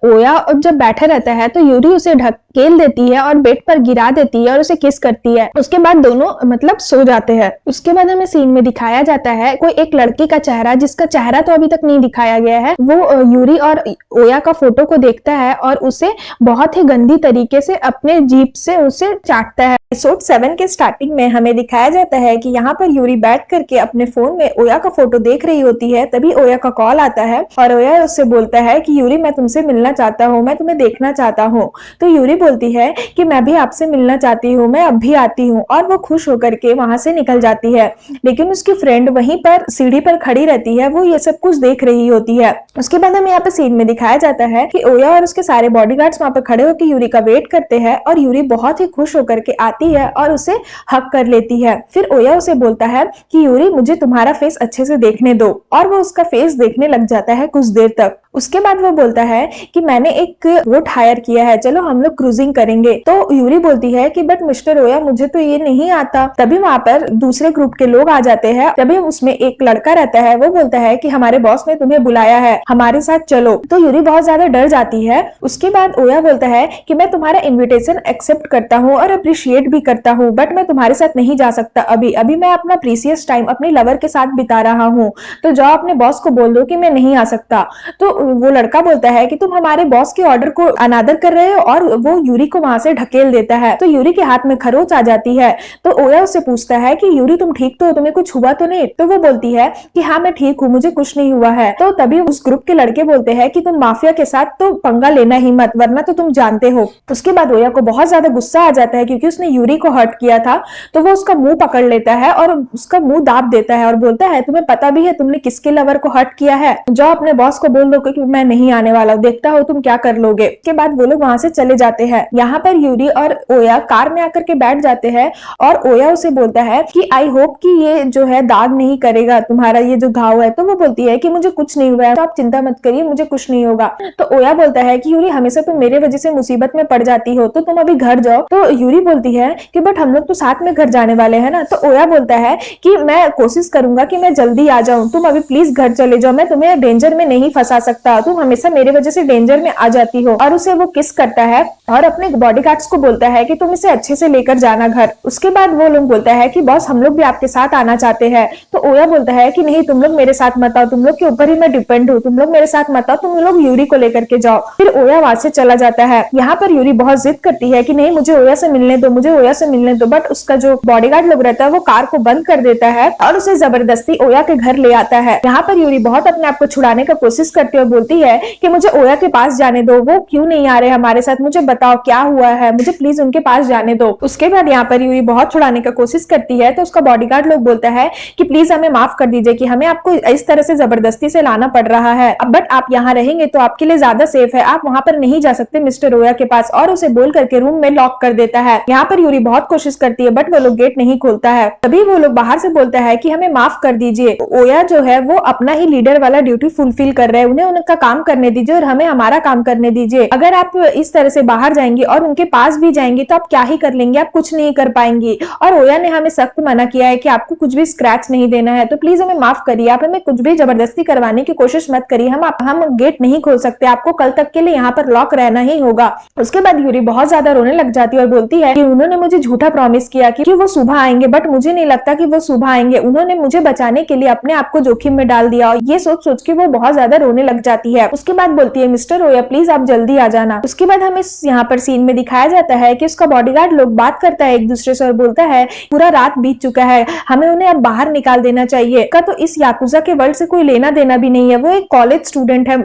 ओया जब बैठा रहता है तो यूरी उसे ढकेल देती है और बेड पर गिरा देती है और उसे किस करती है। उसके बाद दोनों मतलब सो जाते हैं। उसके बाद हमें सीन में दिखाया जाता है कोई एक लड़के का चेहरा, जिसका चेहरा तो अभी तक नहीं दिखाया गया है, वो यूरी और ओया का फोटो को देखता है और उसे बहुत ही गंदी तरीके से अपने जीभ से उसे चाटता है। एपिसोड 7 के स्टार्टिंग में हमें दिखाया जाता है कि यहाँ पर यूरी बैठ करके अपने फोन में ओया का फोटो देख रही होती है। तभी ओया का कॉल आता है और ओया उससे बोलता है कि यूरी, मैं तुमसे मिलना चाहता हूँ, मैं तुम्हें देखना चाहता हूँ। तो यूरी बोलती है कि मैं भी आपसे मिलना चाहती हूँ, मैं अब भी आती हूँ। और वो खुश होकर के वहां से निकल जाती है, लेकिन उसकी फ्रेंड वहीं पर सीढ़ी पर खड़ी रहती है, वो ये सब कुछ देख रही होती है। उसके बाद हमें यहाँ पे सीन में दिखाया जाता है कि ओया और उसके सारे बॉडीगार्ड्स वहां पर खड़े होकर यूरी का वेट करते हैं और यूरी बहुत ही खुश होकर के आती है और उसे हक कर लेती है। फिर ओया उसे बोलता है कि यूरी, मुझे तुम्हारा फेस अच्छे से देखने दो, और वो उसका फेस देखने लग जाता है कुछ देर तक। उसके बाद वो बोलता है कि मैंने एक बोट हायर किया है, चलो हम लोग क्रूजिंग करेंगे। तो यूरी बोलती है कि बट मिस्टर ओया, मुझे तो ये नहीं आता। तभी वहां पर दूसरे ग्रुप के लोग आ जाते हैं। तभी उसमें एक लड़का रहता है, वो बोलता है कि हमारे बॉस ने तुम्हें बुलाया है, हमारे साथ चलो। तो यूरी बहुत ज्यादा डर जाती है। उसके बाद ओया बोलता है कि मैं तुम्हारा इन्विटेशन एक्सेप्ट करता हूँ और अप्रिशिएट भी करता हूँ, बट मैं तुम्हारे साथ नहीं जा सकता अभी मैं अपना प्रीसियस टाइम अपने लवर के साथ बिता रहा हूँ, तो जाओ अपने बॉस को बोल दो कि मैं नहीं आ सकता। तो वो लड़का बोलता है कि तुम हमारे बॉस के ऑर्डर को अनादर कर रहे हो, और वो यूरी को वहां से ढकेल देता है। तो यूरी के हाथ में खरोच आ जाती है। तो ओया उससे पूछता है कि यूरी, तुम ठीक तो हो, तुम्हें कुछ हुआ तो नहीं। तो वो बोलती है कि हाँ मैं ठीक हूँ, मुझे कुछ नहीं हुआ है। तो तभी उस ग्रुप के लड़के बोलते हैं कि तुम माफिया के साथ तो पंगा लेना ही मत, वरना तो तुम जानते हो। उसके बाद ओया को बहुत ज्यादा गुस्सा आ जाता है, क्योंकि उसने यूरी को हर्ट किया था। तो वो उसका मुंह पकड़ लेता है और उसका मुंह दाब देता है और बोलता है, तुम्हें पता भी है तुमने किसके लवर को हर्ट किया है, जाओ अपने बॉस को बोल दो कि मैं नहीं आने वाला, देखता हो तुम क्या कर लोगे। उसके बाद वो लोग वहां से चले जाते हैं। यहाँ पर यूरी और ओया कार में आकर के बैठ जाते हैं और ओया उसे बोलता है कि आई होप कि ये जो है दाग नहीं करेगा तुम्हारा ये जो घाव है। तो वो बोलती है कि मुझे कुछ नहीं हुआ है, तो आप चिंता मत करिए, मुझे कुछ नहीं होगा। तो ओया बोलता है कि यूरी, हमेशा तुम मेरे वजह से मुसीबत में पड़ जाती हो, तो तुम अभी घर जाओ। तो यूरी बोलती है कि बट हम लोग तो साथ में घर जाने वाले हैं ना। तो ओया बोलता है कि मैं कोशिश करूंगा कि मैं जल्दी आ जाऊं, तुम अभी प्लीज घर चले जाओ, मैं तुम्हें डेंजर में नहीं फंसा सकता, तुम हमेशा मेरे वजह से डेंजर में आ जाती हो। और उसे वो किस करता है और अपने बॉडीगार्ड्स को बोलता है कि तुम इसे अच्छे से लेकर जाना घर। उसके बाद वो लोग बोलता है कि बॉस, हम लोग भी आपके साथ आना चाहते हैं। तो ओया बोलता है कि नहीं, तुम लोग मेरे साथ मत आओ, तुम लोग के ऊपर ही मैं डिपेंड हूँ, तुम लोग मेरे साथ मत आओ, तुम लोग यूरी को लेकर के जाओ। फिर ओया वहां से चला जाता है। यहाँ पर यूरी बहुत जिद करती है कि नहीं, मुझे ओया से मिलने दो, मुझे ओया से मिलने दो। बट उसका जो बॉडीगार्ड लोग रहता है वो कार को बंद कर देता है और उसे जबरदस्ती ओया के घर ले आता है। यहाँ पर यूरी बहुत अपने आप को छुड़ाने का कोशिश करती है और बोलती है कि मुझे ओया के पास जाने दो, वो क्यों नहीं आ रहे हमारे साथ, मुझे बताओ क्या हुआ है, मुझे प्लीज उनके पास जाने दो। उसके बाद यहाँ पर यूरी बहुत छुड़ाने का कोशिश करती है तो उसका बॉडीगार्ड लोग बोलता है कि प्लीज हमें माफ कर दीजिए कि हमें आपको इस तरह से जबरदस्ती से लाना पड़ रहा है, बट आप यहाँ रहेंगे तो आपके लिए ज्यादा सेफ है, आप वहां पर नहीं जा सकते मिस्टर ओया के पास, और उसे बोल करके रूम में लॉक कर देता है। यहाँ पर यूरी बहुत कोशिश करती है बट वो लोग गेट नहीं खोलता है। तभी वो लोग बाहर से बोलता है कि हमें माफ कर दीजिए, ओया जो है वो अपना ही लीडर वाला ड्यूटी फुलफिल कर रहे हैं, उन्हें उनका काम करने दीजिए और हमें हमारा काम करने दीजिए। अगर आप इस तरह से बाहर जाएंगे और उनके पास भी जाएंगे तो आप क्या ही कर लेंगे, आप कुछ नहीं कर पाएंगे, और ओया ने हमें सख्त मना किया है कि आपको कुछ भी स्क्रैच नहीं देना है, तो प्लीज हमें माफ करिए, आप हमें कुछ भी जबरदस्ती करवाने की कोशिश मत करिए, हम गेट नहीं खोल सकते, आपको कल तक के लिए यहाँ पर लॉक रहना ही होगा। उसके बाद यूरी बहुत ज्यादा रोने लग जाती है और बोलती है कि उन्होंने मुझे झूठा प्रॉमिस किया कि वो सुबह आएंगे, बट मुझे नहीं लगता कि वो सुबह आएंगे, उन्होंने मुझे बचाने के लिए अपने आप को जोखिम में डाल दिया, और ये सोच सोच के वो बहुत ज्यादा रोने लग जाती है। उसके बाद बोलती है मिस्टर ओया प्लीज आप जल्दी आ जाना। उसके बाद हमें यहाँ पर सीन में दिखाया जाता है कि उसका बॉडीगार्ड लोग बात करता है एक दूसरे से और बोलता है पूरा रात बीत चुका है, हमें उन्हें अब बाहर निकाल देना चाहिए। का तो इस याकुजा के वर्ल्ड से कोई लेना देना भी नहीं है, वो एक कॉलेज स्टूडेंट है,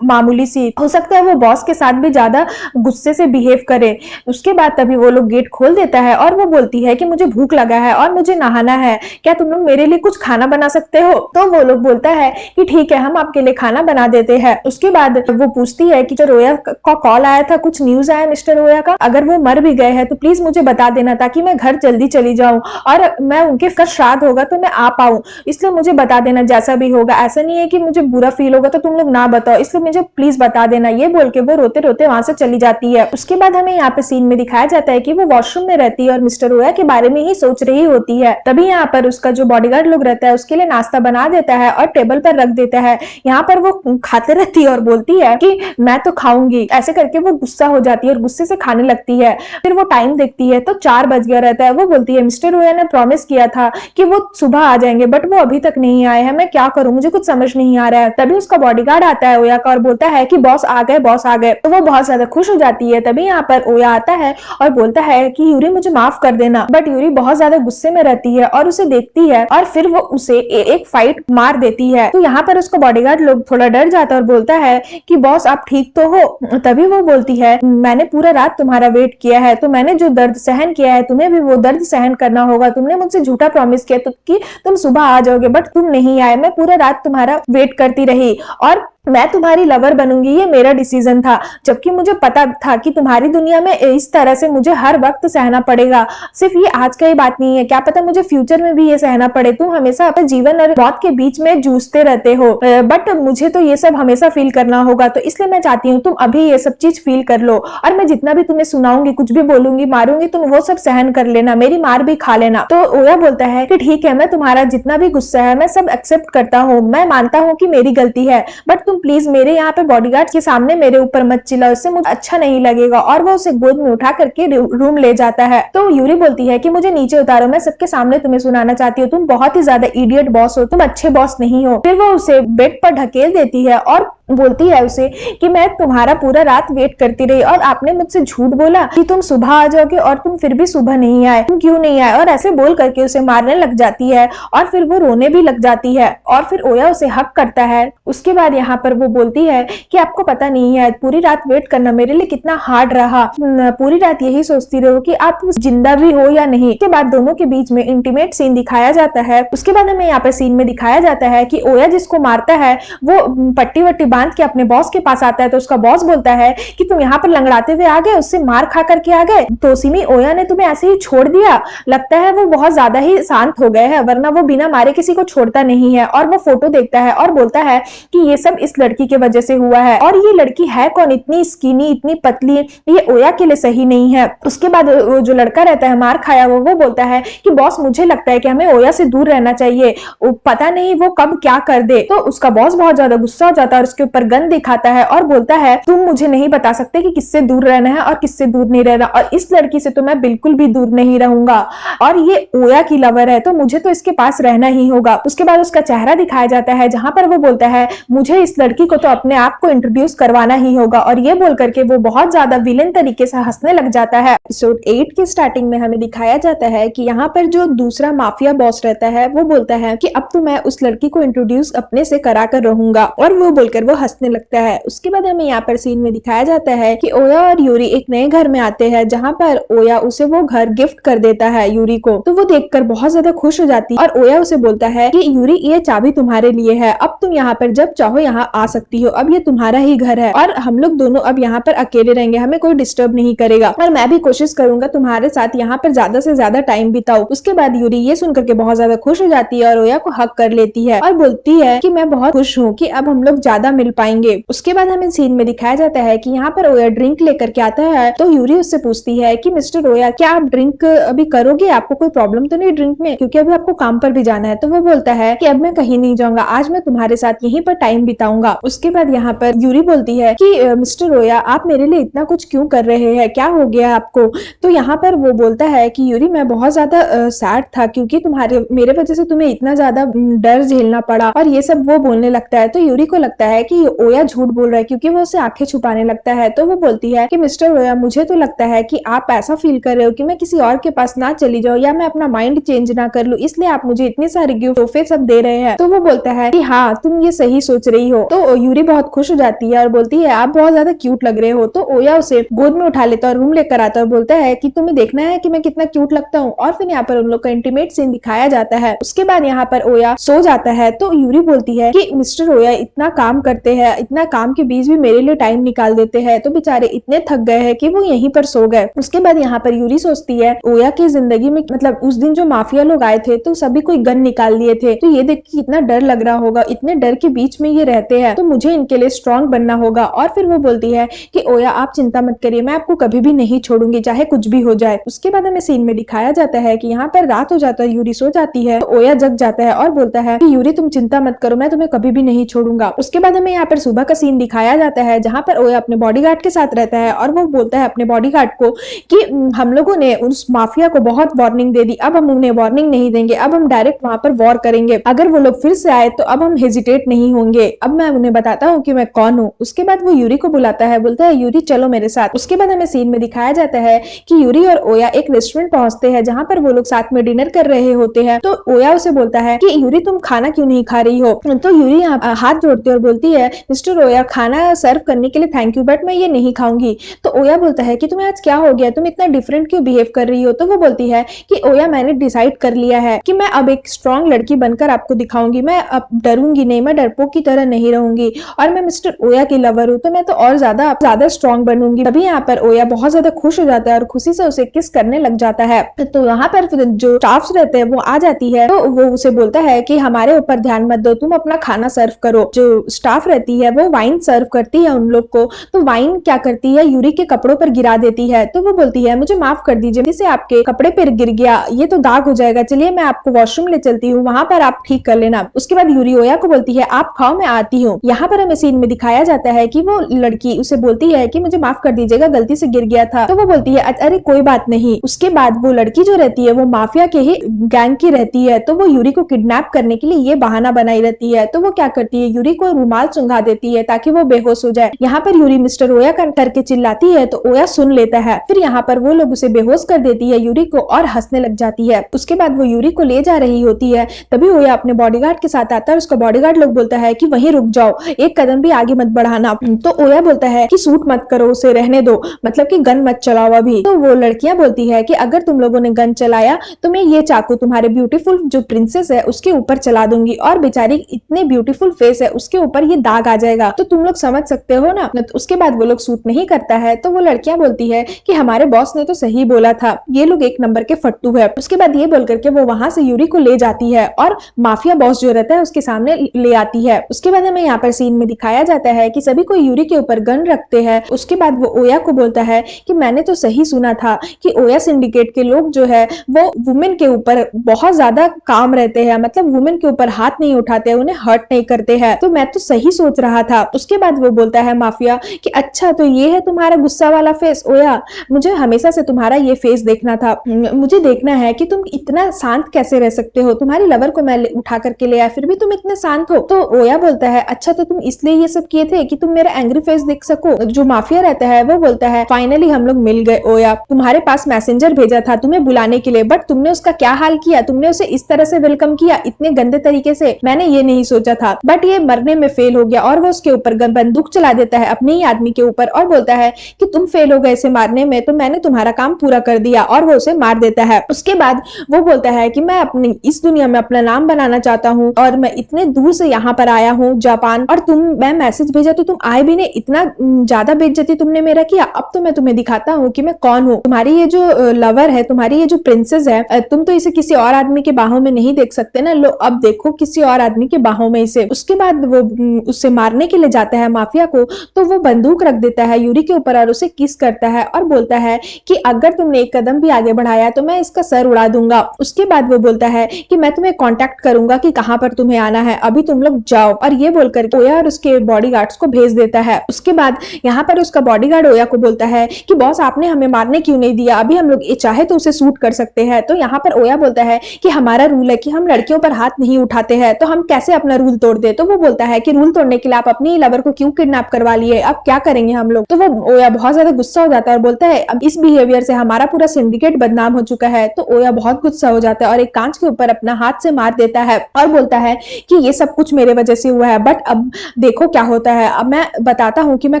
मामूली सी, हो सकता है वो बॉस के साथ भी ज्यादा गुस्से से बिहेव करे। उसके बाद तभी वो लोग गेट खोल देता है और वो बोलती है कि मुझे भूख लगा है और मुझे नहाना है, क्या तुम लोग मेरे लिए कुछ खाना बना सकते हो? तो वो लोग बोलता है कि ठीक है हम आपके लिए खाना बना देते हैं। उसके बाद वो पूछती है कि जो रोया का कॉल आया था, कुछ न्यूज आया मिस्टर ओया का, अगर वो मर भी गए हैं तो प्लीज मुझे बता देना ताकि मैं घर जल्दी चली जाऊं और मैं उनके श्राद्ध होगा तो मैं आ पाऊं, इसलिए मुझे बता देना जैसा भी होगा, ऐसा नहीं है कि मुझे बुरा फील होगा तो तुम लोग ना बताओ, इसलिए मुझे प्लीज बता देना। ये बोल के वो रोते रोते वहां से चली जाती है। उसके बाद हमें यहाँ पे सीन में दिखाया जाता है कि वो वॉशरूम में रहती है और मिस्टर ओया के बारे में ही सोच रही होती है। तभी यहाँ पर उसका जो बॉडीगार्ड लोग रहता है उसके लिए नाश्ता बना देता है और टेबल पर रख देता है। यहाँ पर वो खाते रहती है और बोलती है कि मैं तो खाऊंगी, ऐसे करके वो गुस्सा हो जाती है और गुस्से से खाने लगती है। फिर वो टाइम देखती है तो 4 बज गया रहता है। वो बोलती है मिस्टर ओया ने प्रॉमिस किया था कि वो सुबह आ जाएंगे बट वो अभी तक नहीं आए हैं, मैं क्या करूं, मुझे कुछ समझ नहीं आ रहा है। तभी उसका बॉडीगार्ड आता है ओया का और बोलता है कि बॉस आ गए, बॉस आ गए, तो वो बहुत ज्यादा खुश हो जाती है। तभी यहाँ पर ओया आता है और बोलता है कि यूरी मुझे माफ कर देना, बट यूरी बहुत ज्यादा गुस्से में रहती है और उसे देखती है और फिर वो उसे एक फाइट मार देती है। तो यहाँ पर उसका बॉडीगार्ड लोग थोड़ा डर जाता है और बोलता है कि बॉस आप ठीक तो हो? तभी वो बोलती है मैंने पूरा रात तुम्हारा वेट किया है, तो मैंने जो दर्द सहन किया है तुम्हें भी वो दर्द सहन करना होगा, तुमने मुझसे झूठा प्रॉमिस किया तो कि तुम सुबह आ जाओगे बट तुम नहीं आए, मैं पूरा रात तुम्हारा वेट करती रही और मैं तुम्हारी लवर बनूंगी, ये मेरा डिसीजन था, जबकि मुझे पता था कि तुम्हारी दुनिया में इस तरह से मुझे हर वक्त सहना पड़ेगा। सिर्फ ये आज का ही बात नहीं है, क्या पता मुझे फ्यूचर में भी ये सहना पड़े। तुम हमेशा अपने जीवन और मौत के बीच में जूझते रहते हो, बट मुझे तो ये सब हमेशा फील करना होगा, तो इसलिए मैं चाहती हूँ तुम अभी ये सब चीज फील कर लो और मैं जितना भी तुम्हें सुनाऊंगी, कुछ भी बोलूंगी, मारूंगी, तुम वो सब सहन कर लेना, मेरी मार भी खा लेना। तो ओया बोलता है कि ठीक है, मैं तुम्हारा जितना भी गुस्सा है मैं सब एक्सेप्ट करता हूँ, मैं मानता हूँ कि मेरी गलती है, बट तुम प्लीज मेरे यहाँ पे बॉडीगार्ड के सामने मेरे ऊपर मत चिल्लाओ, इससे मुझे अच्छा नहीं लगेगा। और वो उसे गोद में उठा करके रूम ले जाता है। तो यूरी बोलती है कि मुझे नीचे उतारो, मैं सबके सामने तुम्हें सुनाना चाहती हूँ, तुम बहुत ही ज्यादा इडियट बॉस हो, तुम अच्छे बॉस नहीं हो। फिर वो उसे बेड पर ढकेल देती है और बोलती है उसे कि मैं तुम्हारा पूरा रात वेट करती रही और आपने मुझसे झूठ बोला कि तुम सुबह आ जाओगे और तुम फिर भी सुबह नहीं आए, तुम क्यों नहीं आए, और ऐसे बोल करके उसे मारने लग जाती है और फिर वो रोने भी लग जाती है और फिर ओया उसे हक करता है। उसके बाद यहाँ पर वो बोलती है कि आपको पता नहीं है पूरी रात वेट करना मेरे लिए कितना हार्ड रहा, पूरी रात यही सोचती रहो कि आप जिंदा भी हो या नहीं। उसके बाद दोनों के बीच में इंटीमेट सीन दिखाया जाता है। उसके बाद हमें यहाँ पर सीन में दिखाया जाता है कि ओया जिसको मारता है वो पट्टी वट्टी बांध के अपने बॉस के पास आता है, तो उसका बॉस बोलता है कि तुम यहाँ पर लंगड़ाते हुए आ गए, उससे मार खा करके आ गए, तोसीमी ओया ने तुम्हें ऐसे ही छोड़ दिया, लगता है वो बहुत ज्यादा ही शांत हो गए हैं, वरना वो बिना मारे किसी को छोड़ता नहीं है। और वो फोटो देखता है और बोलता है कि ये सब इस लड़की के वजह से हुआ है, और ये लड़की है कौन, इतनी स्किनी, इतनी पतली, ये ओया के लिए सही नहीं है। उसके बाद वो जो लड़का रहता है मार खाया वो बोलता है कि बॉस मुझे लगता है कि हमें ओया से दूर रहना चाहिए, पता नहीं वो कब क्या कर दे। तो उसका बॉस बहुत ज्यादा गुस्सा हो जाता है और उसके ऊपर गन दिखाता है और बोलता है तुम मुझे नहीं बता सकते कि किससे दूर रहना है और किससे दूर नहीं रहना, और इस लड़की से तो मैं बिल्कुल भी दूर नहीं रहूंगा, और ये ओया की लवर है तो मुझे तो इसके पास रहना ही होगा। उसके बाद उसका चेहरा दिखाया जाता है जहां पर वो बोलता है मुझे इस लड़की को तो अपने आप को इंट्रोड्यूस करवाना ही होगा। और ये बोल करके वो बहुत ज्यादा विलेन तरीके से हंसने लग जाता है। एपिसोड 8 की स्टार्टिंग में हमें दिखाया जाता है कि यहाँ पर जो दूसरा माफिया बॉस रहता है वो बोलता है कि अब तो मैं उस लड़की को इंट्रोड्यूस अपने से करा कर रहूंगा, और वो बोलकर वो हंसने लगता है। उसके बाद हमें यहाँ पर सीन में दिखाया जाता है कि ओया और यूरी एक नए घर में आते हैं, जहाँ पर ओया उसे वो घर गिफ्ट कर देता है यूरी को। तो वो देखकर बहुत ज्यादा खुश हो जाती है और ओया उसे बोलता है कि यूरी ये चाबी तुम्हारे लिए है, अब तुम यहाँ पर जब चाहो यहाँ आ सकती हो, अब ये तुम्हारा ही घर है और हम लोग दोनों अब यहाँ पर अकेले रहेंगे, हमें कोई डिस्टर्ब नहीं करेगा और मैं भी कोशिश करूंगा तुम्हारे साथ यहाँ पर ज्यादा से ज्यादा टाइम बिताऊं। उसके बाद यूरी ये सुनकर के बहुत ज्यादा खुश हो जाती है और ओया को हक कर लेती है और बोलती है कि मैं बहुत खुश हूँ कि अब हम लोग ज्यादा मिल पाएंगे। उसके बाद हमें सीन में दिखाया जाता है कि यहाँ पर ओया ड्रिंक लेकर के आता है। तो यूरी उससे पूछती है कि मिस्टर ओया क्या आप ड्रिंक अभी करोगे, आपको कोई प्रॉब्लम तो नहीं ड्रिंक में, क्योंकि अभी आपको काम पर भी जाना है। तो वो बोलता है कि अब मैं कहीं नहीं जाऊंगा, आज मैं तुम्हारे साथ यहीं पर टाइम बिताऊंगा। उसके बाद यहाँ पर यूरी बोलती है कि मिस्टर ओया आप मेरे लिए इतना कुछ क्यों कर रहे हैं, क्या हो गया आपको। तो यहाँ पर वो बोलता है कि यूरी मैं बहुत ज्यादा सैड था क्योंकि तुम्हारे मेरे वजह से तुम्हें इतना ज्यादा डर झेलना पड़ा, और ये सब वो बोलने लगता है। तो यूरी को लगता है कि ओया झूठ बोल रहा है क्योंकि वो उसे आंखें छुपाने लगता है। तो वो बोलती है कि मिस्टर ओया मुझे तो लगता है कि आप ऐसा फील कर रहे हो कि मैं किसी और के पास ना चली जाऊं या मैं अपना माइंड चेंज ना कर लूं, इसलिए आप मुझे इतने सारे गिफ्ट तोहफे सब दे रहे हैं। तो वो बोलता है कि हाँ तुम ये सही सोच रही हो। तो यूरी बहुत खुश हो जाती है और बोलती है आप बहुत ज्यादा क्यूट लग रहे हो। तो ओया उसे गोद में उठा लेता है और रूम लेकर आता है और बोलता है कि तुम्हें देखना है कि मैं कितना क्यूट लगता हूँ। और फिर यहाँ पर उन लोग का इंटीमेट सीन दिखाया जाता है। उसके बाद यहाँ पर ओया सो जाता है। तो यूरी बोलती है कि मिस्टर ओया इतना काम करते हैं, इतना काम के बीच भी मेरे लिए टाइम निकाल देते हैं, तो बेचारे इतने थक गए हैं कि वो यहीं पर सो गए। उसके बाद यहाँ पर यूरी सोचती है ओया की जिंदगी में मतलब उस दिन जो माफिया लोग आए थे तो सभी कोई गन निकाल लिए थे, तो ये देख के कितना डर लग रहा होगा, इतने डर के बीच में ये रहते हैं, तो मुझे इनके लिए स्ट्रांग बनना होगा। और फिर वो बोलती है कि ओया आप चिंता मत करिए, मैं आपको कभी भी नहीं छोड़ूंगी चाहे कुछ भी हो जाए। उसके बाद हमें सीन में दिखाया जाता है कि यहाँ पर रात हो जाता है, यूरी सो जाती है, ओया जग जाता है और बोलता है कि यूरी तुम चिंता मत करो, मैं तुम्हें कभी भी नहीं छोड़ूंगा। उसके बाद हमें यहाँ पर सुबह का सीन दिखाया जाता है जहाँ पर ओया अपने बॉडीगार्ड के साथ रहता है और वो बोलता है अपने बॉडीगार्ड को कि हम लोगों ने उस माफिया को बहुत वार्निंग दे दी, अब हम उन्हें वार्निंग नहीं देंगे, अब हम डायरेक्ट वहां पर वॉर करेंगे, अगर वो लोग फिर से आए तो अब हम हेजिटेट नहीं होंगे, अब मैं उन्हें बताता हूँ कि मैं कौन हूँ। उसके बाद वो यूरी को बुलाता है, बोलता है यूरी चलो मेरे साथ। उसके बाद हमें सीन में दिखाया जाता है कि यूरी और ओया एक रेस्टोरेंट पहुंचते हैं जहाँ पर वो लोग साथ में डिनर कर रहे होते हैं। तो ओया उसे बोलता है कि यूरी तुम खाना क्यों नहीं खा रही हो। तो यूरी हाथ जोड़ती है और बोलती है मिस्टर ओया खाना सर्व करने के लिए थैंक यू, बट मैं ये नहीं खाऊंगी। तो ओया बोलता है कि तुम्हें आज क्या हो गया, तुम इतना डिफरेंट क्यों बिहेव कर रही हो। तो वो बोलती है कि ओया मैंने डिसाइड कर लिया है कि मैं अब एक स्ट्रॉन्ग लड़की बनकर आपको दिखाऊंगी, मैं अब डरूंगी नहीं, मैं डरपोक की तरह नहीं रहूंगी, और मैं मिस्टर ओया की लवर हूँ तो मैं तो और ज्यादा स्ट्रॉन्ग बनूंगी। तभी यहाँ पर ओया बहुत ज्यादा खुश हो जाता है और खुशी से उसे किस करने लग जाता है। तो यहाँ पर जो स्टाफ्स रहते हैं वो आ जाती है, तो वो उसे बोलता है कि हमारे ऊपर ध्यान मत दो, तुम अपना खाना सर्व करो। जो स्टाफ रहती है वो वाइन सर्व करती है उन लोग को, तो वाइन क्या करती है यूरी के कपड़ों पर गिरा देती है। तो वो बोलती है मुझे माफ कर दीजिए, जिसे आपके कपड़े पर गिर गया, ये तो दाग हो जाएगा, चलिए मैं आपको वॉशरूम ले चलती हूँ, वहां पर आप ठीक कर लेना। उसके बाद यूरी ओया को बोलती है आप खाओ मैं आती हूँ। यहाँ पर हमें सीन में दिखाया जाता है कि वो लड़की उसे बोलती है कि मुझे माफ कर दीजिएगा, गलती से गिर गया था। तो वो बोलती है अरे कोई बात नहीं। उसके बाद वो लड़की जो रहती है वो माफिया के ही गैंग की रहती है, तो वो यूरी को किडनैप करने के लिए ये बहाना बनाई रहती है। तो वो क्या करती है यूरी को रुमाल सुंघा देती है ताकि वो बेहोश हो जाए। यहाँ पर यूरी मिस्टर ओया करके चिल्लाती है तो ओया सुन लेता है। फिर यहाँ पर वो लोग उसे बेहोश कर देती है यूरी को और हंसने लग जाती है। उसके बाद वो यूरी को ले जा रही होती है, तभी ओया अपने बॉडीगार्ड के साथ आता है। उसका बॉडीगार्ड लोग बोलता है कि वहीं रुक जाओ, एक कदम भी आगे मत बढ़ाना। तो ओया बोलता है कि शूट मत करो, उसे रहने दो, मतलब कि गन मत चलाओ अभी। तो वो लड़कियां बोलती है कि अगर तुम लोगों ने गन चलाया तो मैं ये चाकू तुम्हारे ब्यूटीफुल जो प्रिंसेस है उसके ऊपर चला दूंगी, और बेचारी इतने ब्यूटीफुल फेस है उसके ऊपर ये दाग आ जाएगा, तो तुम लोग समझ सकते हो ना। तो उसके बाद वो लोग शूट नहीं करता है। तो वो लड़कियां बोलती है कि हमारे बॉस ने तो सही बोला था, ये लोग एक नंबर के फट्टू है। उसके बाद ये बोल करके वो वहां से यूरी को ले जाती है और माफिया बॉस जो रहता है उसके सामने ले आती है। उसके बाद हमें यहाँ पर सीन में दिखाया जाता है कि सभी कोई यूरी के ऊपर गन रखते हैं। उसके बाद वो ओया को बोलता है कि मैंने तो सही सुना था कि ओया सिंडिकेट के लोग जो है वो वुमेन के ऊपर बहुत ज्यादा काम रहते हैं, मतलब वुमेन के ऊपर हाथ नहीं उठाते, उन्हें हर्ट नहीं करते हैं, तो मैं तो सही सोच रहा था। उसके बाद वो बोलता है माफिया कि अच्छा तो ये है तुम्हारा गुस्सा वाला फेस ओया, मुझे हमेशा से तुम्हारा ये फेस देखना था, मुझे देखना है कि तुम इतना शांत कैसे रह सकते हो, तुम्हारी लवर को मैं उठा करके ले आया फिर भी तुम इतने शांत हो। तो ओया बोलता है अच्छा तो तुम इसलिए ये सब किए थे कि तुम मेरा एंग्री फेस देख सको। जो माफिया रहता है वो बोलता है फाइनली हम लोग मिल गए ओया, तुम्हारे पास मैसेंजर भेजा था तुम्हें बुलाने के लिए, बट तुमने उसका क्या हाल किया, तुमने उसे इस तरह से वेलकम किया इतने गंदे तरीके से, मैंने ये नहीं सोचा था। बट ये मरने में फेल हो गया और वो उसके ऊपर बंदूक चला देता है अपने ही आदमी के ऊपर और बोलता है कि तुम फेल हो गए इसे मारने में तो मैंने तुम्हारा काम पूरा कर दिया, और वो उसे मार देता है। उसके बाद वो बोलता है कि मैं अपनी इस दुनिया में अपना नाम बनाना चाहता हूँ और मैं इतने दूर से यहाँ पर आया हूँ जापान, और मैं मैसेज भेजा तो तुम आए भी नहीं, इतना ज्यादा बेइज्जती तुमने मेरा किया। अब तो मैं तुम्हें दिखाता हूँ कि मैं कौन हूँ। तुम्हारी ये जो लवर है, तुम्हारी ये जो प्रिंसेस है, तुम तो इसे किसी और आदमी के बाहों में नहीं देख सकते ना, लो अब देखो किसी और आदमी के बाहों में इसे। उसके बाद वो उससे मारने के लिए जाता है माफिया को, तो वो बंदूक रख देता है यूरी के ऊपर और उसे किस करता है और बोलता है कि अगर तुमने एक कदम भी आगे बढ़ाया तो मैं इसका सर उड़ा दूंगा। उसके बाद वो बोलता है कि मैं तुम्हें कांटेक्ट करूंगा कि कहां पर तुम्हें आना है, अभी तुम लोग जाओ, और ये बोलकर ओया और उसके बॉडीगार्ड्स को भेज देता है। उसके बाद यहाँ पर उसका बॉडीगार्ड ओया को बोलता है कि बॉस आपने हमें मारने क्यों नहीं दिया, अभी हम लोग चाहे तो उसे शूट कर सकते हैं। तो यहाँ पर ओया बोलता है कि हमारा रूल है कि हम लड़कियों पर हाथ नहीं उठाते हैं, तो हम कैसे अपना रूल तोड़ दे। तो वो बोलता है कि रूल तोड़ने के लिए आप अपनी लवर को क्यों किडनैप करवा लिए, अब क्या करेंगे हम लोग। तो वो ओया बहुत ज्यादा गुस्सा हो जाता है और बोलता है अब इस बिहेवियर से हमारा पूरा सिंडिकेट बदनाम हो चुका है। तो ओया बहुत गुस्सा हो जाता है और एक कांच के ऊपर अपना हाथ से मार देता है और बोलता है कि ये सब कुछ मेरे वजह से हुआ है, बट अब देखो क्या होता है, अब मैं बताता हूँ कि मैं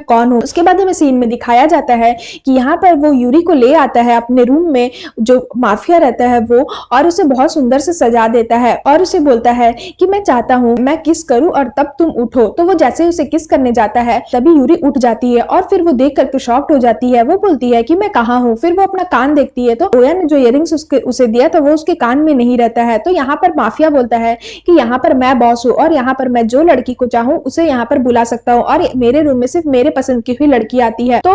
कौन हूँ। उसके बाद हमें सीन में दिखाया जाता है कि यहाँ पर वो यूरी को ले आता है अपने रूम में, जो माफिया रहता है वो, और उसे बहुत सुंदर से सजा देता है और उसे बोलता है कि मैं चाहता हूँ मैं किस करूँ और तब तुम उठो। तो वो जैसे उसे किस करने जाता है तभी यूरी उठ जाती है और फिर वो देख करके शॉक्ड हो जाती है। वो बोलती है कि मैं कहाँ हूँ। फिर वो अपना कान देखती है तो ओया ने जो इयररिंग्स उसे दिया था वो उसके कान में नहीं रहता है। तो यहाँ पर माफिया बोलता है कि यहाँ पर मैं बॉस हूँ और यहाँ पर मैं जो लड़की को चाहूँ उसे यहाँ पर बुला सकता हूँ और मेरे रूम में सिर्फ मेरे पसंद की हुई लड़की आती है। तो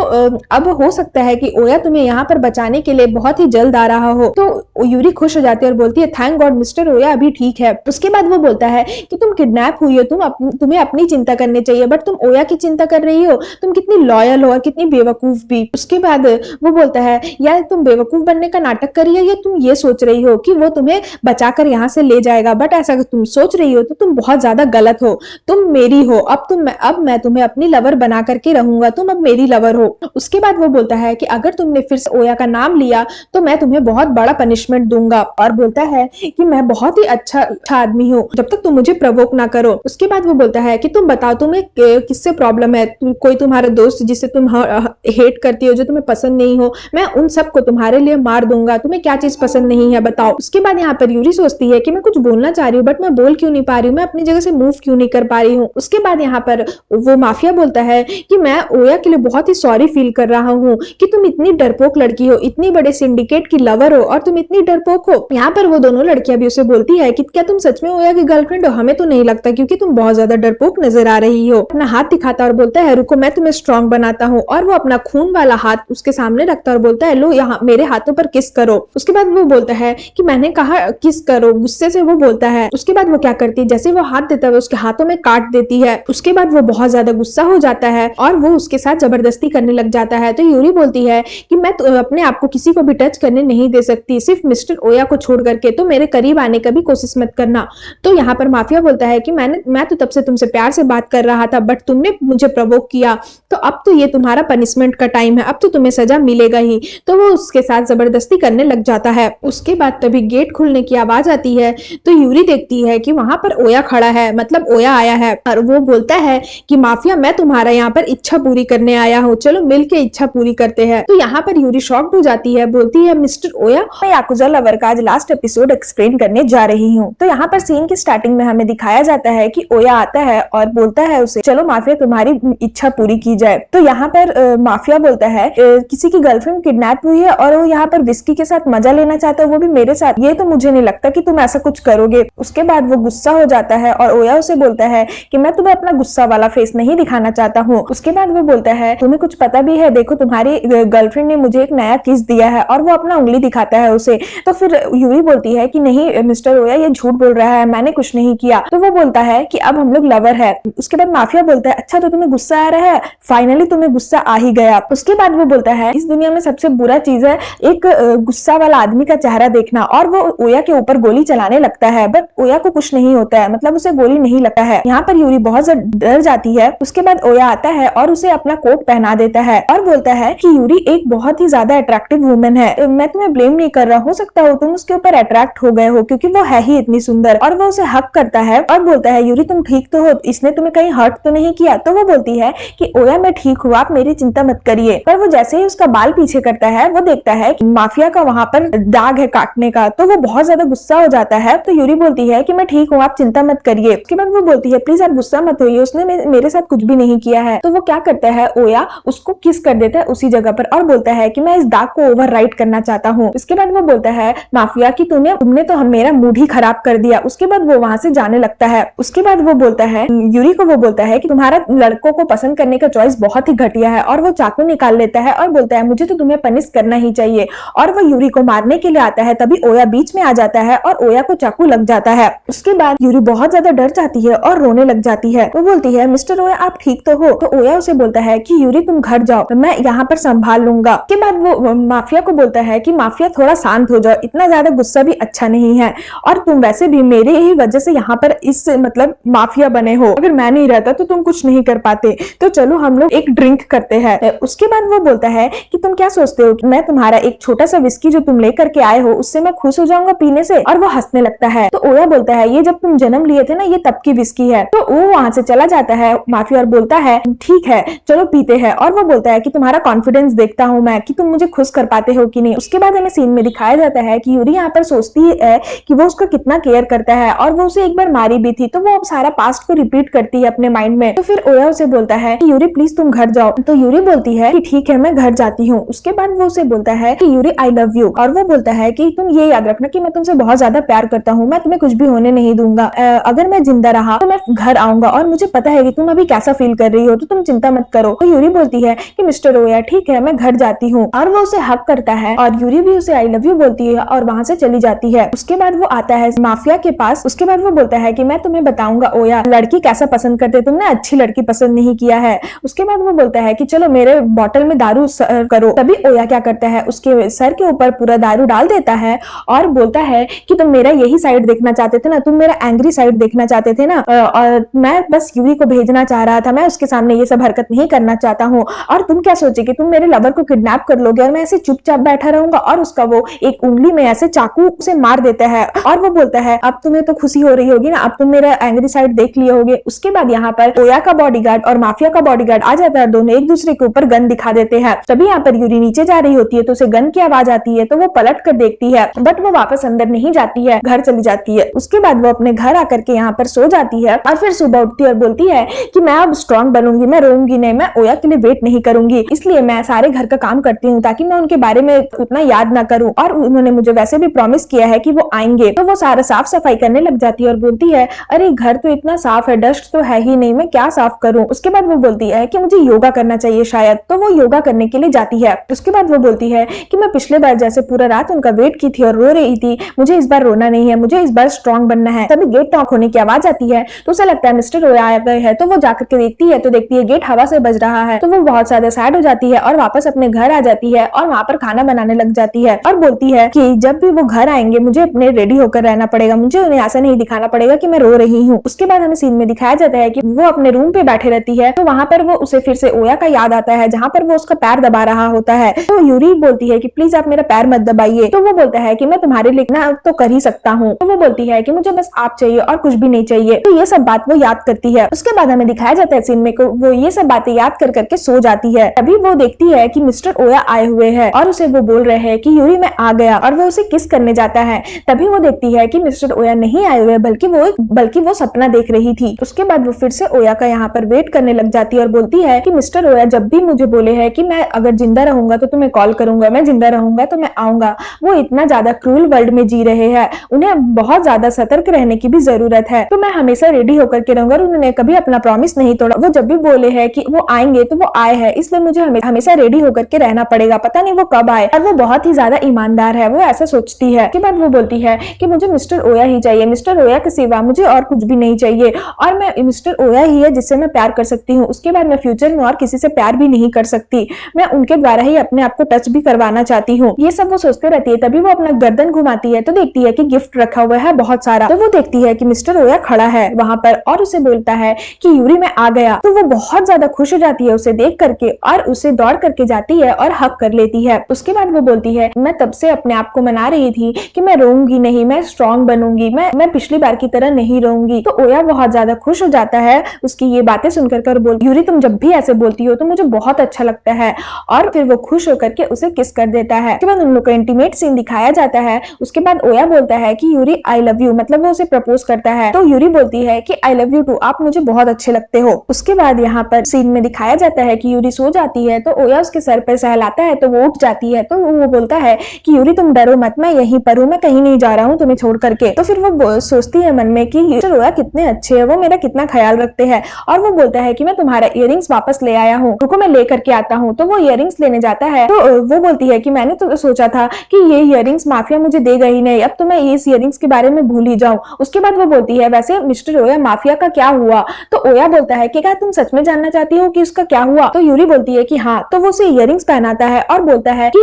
अब हो सकता है कि ओया तुम्हें यहाँ पर बचाने के लिए बहुत ही जल्द आ रहा हो। तो यूरी खुश हो जाती है और बोलती है थैंक गॉड मिस्टर ओया अभी ठीक है। उसके बाद वो बोलता है कि तुम किडनैप हुई हो, तुम्हें अपनी चिंता करनी चाहिए, बट तुम ओया की चिंता कर रही हो, तुम कितनी लॉयल हो और कितनी बेवकूफ भी। उसके बाद वो बोलता है यार तुम बेवकूफ बनने का नाटक कर रही हो या तुम ये सोच रही हो कि वो तुम्हें बचाकर यहाँ से ले जाएगा, बट ऐसा अगर तुम सोच रही हो तो तुम बहुत ज्यादा गलत हो, तुम मेरी हो, अब मैं तुम्हें अपनी लवर बना करके रहूंगा, तुम अब मेरी लवर हो। उसके बाद वो बोलता है कि अगर तुमने फिर से ओया का नाम लिया तो मैं तुम्हें बहुत बड़ा पनिशमेंट दूंगा, और बोलता है कि मैं बहुत ही अच्छा आदमी हूँ जब तक तुम मुझे प्रवोक ना करो। उसके बाद वो बोलता है कि तुम बताओ तुम्हें किससे प्रॉब्लम है, कोई तुम्हारा दोस्त जिसे तुम हेट करती हो, जो तुम्हें पसंद नहीं हो, मैं उन सबको तुम्हारे लिए मार दूंगा, तुम्हें क्या चीज पसंद नहीं है बताओ। उसके बाद यहाँ पर यूरी सोचती है कि मैं कुछ बोलना चाह रही हूँ बट मैं बोल क्यों नहीं पा रही हूँ, मैं अपनी जगह से मूव क्यों नहीं कर पा रही हूँ। उसके बाद यहाँ पर वो माफिया बोलता है कि मैं ओया के लिए बहुत ही सॉरी फील कर रहा हूँ कि तुम इतनी डरपोक लड़की हो, इतनी बड़े सिंडिकेट की लवर हो और तुम इतनी डरपोक हो। यहाँ पर वो दोनों लड़कियां भी उसे बोलती है कि क्या तुम सच में ओया की गर्लफ्रेंड हो, हमें तो नहीं लगता क्योंकि तुम बहुत ज्यादा डरपोक नजर आ रही हो। अपना हाथ दिखाता और बोलता है रुको मैं तुम्हें स्ट्रांग बनाता हूँ, और वो अपना खून वाला हाथ उसके सामने रखता और बोलता है लो यहाँ मेरे हाथों पर किस करो। उसके बाद वो बोलता है कि मैंने कहा किस करो, गुस्से से वो बोलता है। उसके बाद वो क्या करती है, जैसे वो हाथ देता है उसके हाथों में काट देती है। उसके बाद वो बहुत ज्यादा गुस्सा हो जाता है और वो उसके साथ जबरदस्ती करने लग जाता है। तो यूरी बोलती है कि मैं तो अपने आप को किसी को भी टच करने नहीं दे सकती, सिर्फ मिस्टर ओया को छोड़ करके, तो मेरे करीब आने का भी कोशिश मत करना। तो यहाँ पर माफिया बोलता है कि मैं तो तब से तुमसे प्यार से बात कर रहा था बट तुमने मुझे प्रवोक किया, तो अब तो ये तुम्हारा पनिशमेंट का टाइम है, अब तो तुम्हें सजा मिलेगा ही। तो वो उसके साथ जबरदस्ती करने लग जाता है। उसके बाद तभी गेट खुलने की आवाज आती है तो यूरी देखती है कि वहां पर ओया खड़ा है, मतलब ओया आया है, और वो बोलता है कि माफिया मैं तुम्हारा यहाँ पर इच्छा पूरी करने आया हूँ, चलो मिलके इच्छा पूरी करते हैं। तो यहाँ पर यूरी शॉक्ड हो जाती है, बोलती है मिस्टर ओया मैं याकुजा लवर का आज लास्ट एपिसोड एक्सप्लेन करने जा रही हूँ। तो यहाँ पर सीन की स्टार्टिंग में हमें दिखाया जाता है कि ओया आता है और बोलता है उसे चलो माफिया तुम्हारी इच्छा पूरी की जाए। तो यहाँ पर माफिया बोलता है किसी की गर्लफ्रेंड किडनैप हुई है और वो यहाँ पर विस्की के साथ मजा लेना चाहता है, वो भी मेरे साथ, ये तो मुझे नहीं लगता कि तुम ऐसा कुछ करोगे। उसके बाद वो गुस्सा हो जाता है और ओया उसे बोलता है कि मैं तुम्हें अपना गुस्सा वाला फेस नहीं दिखाना चाहता हूँ। उसके बाद वो बोलता है तुम्हें कुछ पता भी है, देखो तुम्हारी गर्लफ्रेंड ने मुझे एक नया किस दिया है, और वो अपना उंगली दिखाता है उसे। तो फिर यूरी बोलती है कि नहीं मिस्टर ओया ये झूठ बोल रहा है, मैंने कुछ नहीं किया। तो वो बोलता है कि अब हम लोग लवर है। उसके बाद माफिया बोलता है अच्छा तो तुम्हें गुस्सा आ रहा है, फाइनली तुम्हें गुस्सा आ ही गया। उसके बाद वो बोलता है इस दुनिया में सबसे बुरा चीज है एक गुस्सा वाला आदमी का चेहरा देखना, और वो ओया के ऊपर गोली चलाने लगता है बट ओया को कुछ नहीं होता है, मतलब उसे गोली नहीं लगता है। यहाँ पर यूरी बहुत ज्यादा डर जाती है। उसके बाद ओया आता है और उसे अपना कोट पहना देता है और बोलता है कि यूरी एक बहुत ही ज्यादा अट्रैक्टिव वुमेन है, मैं तुम्हें ब्लेम नहीं कर रहा, हो सकता हो तुम उसके ऊपर अट्रैक्ट हो गए हो क्योंकि वो है ही इतनी सुंदर। और वो उसे हक करता है और बोलता है यूरी तुम ठीक तो हो, इसने तुम्हें कहीं हर्ट तो नहीं किया। तो वो बोलती है कि ओया मैं ठीक हूँ, आप मेरी चिंता मत करिए। पर वो जैसे ही उसका बाल पीछे करता है वो देखता है कि माफिया का वहां पर दाग है काटने का, तो वो बहुत ज्यादा गुस्सा हो जाता है। तो यूरी बोलती है कि मैं ठीक हूँ, आप चिंता मत करिए। उसके बाद वो बोलती है प्लीज आप गुस्सा मत होइए, उसने मेरे साथ कुछ भी नहीं किया है। तो वो क्या करता है, ओया उसको किस कर देता है उसी जगह पर और बोलता है कि मैं इस दाग को ओवरराइट करना चाहता हूँ। इसके बाद वो बोलता है माफिया की तुमने तो मेरा मूड ही खराब कर दिया। उसके बाद वो वहां से जाने लगता है। उसके बाद वो बोलता है यूरी को, वो बोलता है कि तुम्हारा लड़कों को पसंद करने का चॉइस बहुत ही घटिया है और वो चाकू निकाल लेता है और बोलता है मुझे तो तुम्हें पनिश करना ही चाहिए। और वो यूरी को मारने के लिए आता है, तभी ओया बीच में आ जाता है और ओया को चाकू लग जाता है। उसके बाद यूरी बहुत ज्यादा डर जाती है और रोने लग जाती है। वो बोलती है मिस्टर ओया आप ठीक तो हो? तो ओया उसे बोलता है कि यूरी तुम घर जाओ, मैं यहाँ पर संभाल लूंगा। उसके बाद वो माफिया को बोलता है कि माफिया थोड़ा शांत हो जाओ, इतना ज्यादा गुस्सा भी अच्छा नहीं है और तुम वैसे भी मेरे ही वजह से यहाँ पर इस मतलब माफिया बने हो, अगर मैं नहीं रहता तो तुम कुछ नहीं कर पाते, तो चलो हम लोग एक ड्रिंक करते हैं। उसके बाद वो बोलता है कि तुम क्या सोचते हो कि मैं तुम्हारा एक छोटा सा विस्की जो तुम लेकर के आए हो उससे मैं खुश हो जाऊंगा पीने से? और वो हंसने लगता है। तो ओया बोलता है ये जब तुम जन्म लिए थे ना, ये तब की विस्की है। तो वो वहां से चला जाता है माफिया और बोलता है ठीक है चलो पीते हैं। और वो बोलता है कि तुम्हारा कॉन्फिडेंस देखता हूँ मैं कि तुम मुझे खुश कर पाते हो कि नहीं। उसके बाद हमें सीन में दिखाया जाता है कि यूरी यहाँ पर सोचती है कि वो उसका कितना केयर करता है और वो उसे एक बार मारी भी थी, तो वो अब सारा पास्ट को रिपीट करती है अपने माइंड में। तो फिर ओया उसे बोलता है कि यूरी प्लीज तुम घर जाओ। तो यूरी बोलती है कि ठीक है मैं घर जाती हूँ। उसके बाद वो उसे बोलता है कि यूरी आई लव यू, और वो बोलता है कि तुम ये याद रखना कि मैं तुमसे बहुत ज्यादा प्यार करता हूँ, मैं तुम्हें कुछ भी होने नहीं दूंगा, अगर मैं जिंदा रहा तो मैं घर आऊंगा और मुझे पता है कि तुम अभी कैसा फील कर रही हो, तो तुम चिंता मत करो। तो यूरी बोलती है कि मिस्टर ओया ठीक है मैं घर जाती हूँ, और वो उसे हक करता है और यूरी भी उसे आई लव यू बोलती है और वहां से चली जाती है। उसके बाद वो आता है माफिया के पास। उसके बाद वो बोलता है कि मैं तुम्हें बताऊंगा ओया लड़की कैसा पसंद करते, तुमने अच्छी लड़की पसंद नहीं किया है। उसके बाद वो बोलता है कि चलो मेरे बॉटल में दारू करो। तभी ओया क्या करता है, उसके सर के ऊपर पूरा दारू डाल देता है और बोलता है कि तुम मेरा यही साइड देखना चाहते थे ना, तुम मेरा एंग्री साइड देखना चाहते थे ना, और मैं बस यूरी को भेजना चाह रहा था, मैं उसके सामने ये सब हरकत नहीं करना चाहता हूँ। और तुम क्या सोचे कि तुम मेरे लवर को किडनैप कर लोगे और मैं ऐसे चुपचाप बैठा रहूंगा? और उसका वो एक उंगली में ऐसे चाकू से मार देता है और वो बोलता है अब तुम्हें तो खुशी हो रही होगी ना, अब तुम मेरा एंग्री साइड देख लिए होगे। उसके बाद यहाँ पर ओया का बॉडीगार्ड और माफिया का बॉडीगार्ड आ जाता है, दोनों एक दूसरे के ऊपर गन दिखा देते हैं। तभी यहाँ पर यूरी नीचे जा रही होती है तो उसे गन की आवाज आती है, तो वो पलट कर देखती है बट वो वापस अंदर नहीं जाती है, घर चली जाती है। उसके बाद वो अपने घर आकर के यहाँ पर सो जाती है और फिर सुबह उठती है और बोलती है कि मैं अब स्ट्रांग बनूंगी, मैं रोऊंगी नहीं, मैं ओया के लिए वेट नहीं करूंगी, इसलिए मैं सारे घर का काम करती हूँ ताकि मैं उनके बारे में उतना याद ना करूं, और उन्होंने मुझे वैसे भी प्रॉमिस किया है कि वो आएंगे। तो वो सारा साफ सफाई करने लग जाती है और बोलती है अरे घर तो इतना साफ है, डस्ट तो है ही नहीं, मैं क्या साफ करूं। उसके बाद वो बोलती है कि मुझे योगा करना चाहिए शायद, तो वो योगा करने के लिए जाती है। उसके बाद वो बोलती है कि मैं पिछले बार जैसे पूरा रात उनका वेट की थी और रो रही थी, मुझे इस बार रोना नहीं है, मुझे इस बार स्ट्रांग बनना है। तभी गेट नॉक होने की आवाज आती है तो उसे लगता है मिस्टर ओया आ गए हैं, तो वो जाकर के देखती है तो देखती है गेट हवा से बज रहा है। तो वो बहुत ज्यादा सैड हो जाती है और वापस अपने घर आ जाती है और वहां पर खाना बनाने लग जाती है और बोलती है कि जब भी वो घर आएंगे मुझे अपने रेडी होकर रहना पड़ेगा, मुझे उन्हें ऐसा नहीं दिखाना पड़ेगा कि मैं रो रही हूँ। उसके बाद हमें सीन में दिखाया जाता है कि वो अपने रूम पे बैठे रहती है, तो वहां पर वो उसे फिर से ओया का याद आता है जहां पर वो उसका पैर दबा रहा होता है। तो यूरी बोलती है कि प्लीज आप मेरा पैर मत दबाइए। तो वो बोलता है कि मैं तुम्हारे लिए ना तो कर ही सकता हूँ। तो वो बोलती है कि मुझे बस आप चाहिए और कुछ भी नहीं चाहिए। तो ये सब बात वो याद करती है। उसके बाद हमें दिखाया जाता है सीन में को वो ये सब बातें याद कर करके सो जाती है। तभी वो देखती है कि मिस्टर ओया आए हुए हैं और उसे वो बोल रहे हैं कि यूरी मैं आ गया, और वो उसे किस करने जाता है। तभी वो देखती है कि मिस्टर ओया नहीं आए हुए बल्कि वो सपना देख रही थी। उसके बाद वो फिर से ओया का यहाँ पर वेट करने लग जाती है और बोलती है कि मिस्टर ओया जब भी मुझे बोले है कि मैं अगर जिंदा रहूंगा तो तुम्हें कॉल करूंगा, मैं जिंदा रहूंगा तो मैं आऊंगा। वो इतना ज्यादा क्रूल वर्ल्ड में जी रहे हैं, उन्हें बहुत ज्यादा सतर्क रहने की भी जरूरत है, तो मैं हमेशा रेडी होकर के रहूंगा। उन्होंने कभी अपना प्रॉमिस नहीं तोड़ा, वो जब भी बोले है कि वो आएंगे तो वो आए हैं, इसलिए मुझे हमेशा रेडी होकर के रहना पड़ेगा, पता नहीं वो कब आए। और वो बहुत ही ज्यादा ईमानदार है, वो ऐसा सोचती है। उसके बाद वो बोलती है कि मुझे मिस्टर ओया ही चाहिए, मिस्टर ओया के सिवा मुझे और कुछ भी नहीं चाहिए, और मैं मिस्टर ओया ही है जिससे मैं प्यार कर सकती हूँ। उसके बाद मैं फ्यूचर में और किसी से प्यार भी नहीं कर सकती, मैं उनके द्वारा ही अपने आप को टच भी करवाना चाहती हूँ। ये सब वो सोचते रहती है। तभी वो अपना गर्दन घुमाती है तो देखती है कि गिफ्ट रखा हुआ है बहुत सारा। तो वो देखती है कि मिस्टर ओया खड़ा है वहां पर पर और उसे बोलता है कि यूरी मैं आ गया। तो वो बहुत ज्यादा खुश हो जाती है उसे देख करके और उसे दौड़ करके जाती है और हक कर लेती है। उसके बाद वो बोलती है मैं तब से अपने आप को मना रही थी कि मैं रोऊंगी नहीं, मैं स्ट्रांग बनूंगी, मैं पिछली बार की तरह नहीं रहूंगी। तो ओया बहुत ज्यादा खुश हो जाता है उसकी ये बातें सुनकर कर बोल यूरी तुम जब भी ऐसे बोलती हो तो मुझे बहुत अच्छा लगता है। और फिर वो खुश होकर के उसे किस कर देता है। उसके बाद उन लोग का इंटीमेट सीन दिखाया जाता है। उसके बाद ओया बोलता है कि यूरी आई लव यू, मतलब वो उसे प्रपोज करता है। तो यूरी बोलती है कि आई लव यू टू, आप मुझे बहुत अच्छे लगते हो। उसके बाद यहाँ पर सीन में दिखाया जाता है कि यूरी सो जाती है तो ओया उसके सर पर सहलाता है तो वो उठ जाती है। तो वो बोलता है कि यूरी तुम डरो मत, मैं यहीं पर हूँ, मैं कहीं नहीं जा रहा हूँ तुम्हें छोड़ करके। तो फिर वो सोचती है मन में कि मिस्टर ओया कितने अच्छे है, वो मेरा कितना ख्याल रखते हैं। और वो बोलता है कि मैं तुम्हारा इयररिंग्स वापस ले आया हूँ, रुको मैं लेकर के आता हूँ। तो वो इयररिंग्स लेने जाता है तो वो बोलती है कि मैंने तो सोचा था कि ये इयररिंग्स माफिया मुझे देगा ही नहीं, अब तो मैं इस इयररिंग्स के बारे में भूल ही जाऊं। उसके बाद वो बोलती है वैसे मिस्टर ओया माफिया का क्या हुआ। तो ओया बोलता है कि क्या तुम सच में जानना चाहती हो कि उसका क्या हुआ। तो यूरी बोलती है कि हाँ। तो वो उसे इयररिंग्स पहनाता है और बोलता है कि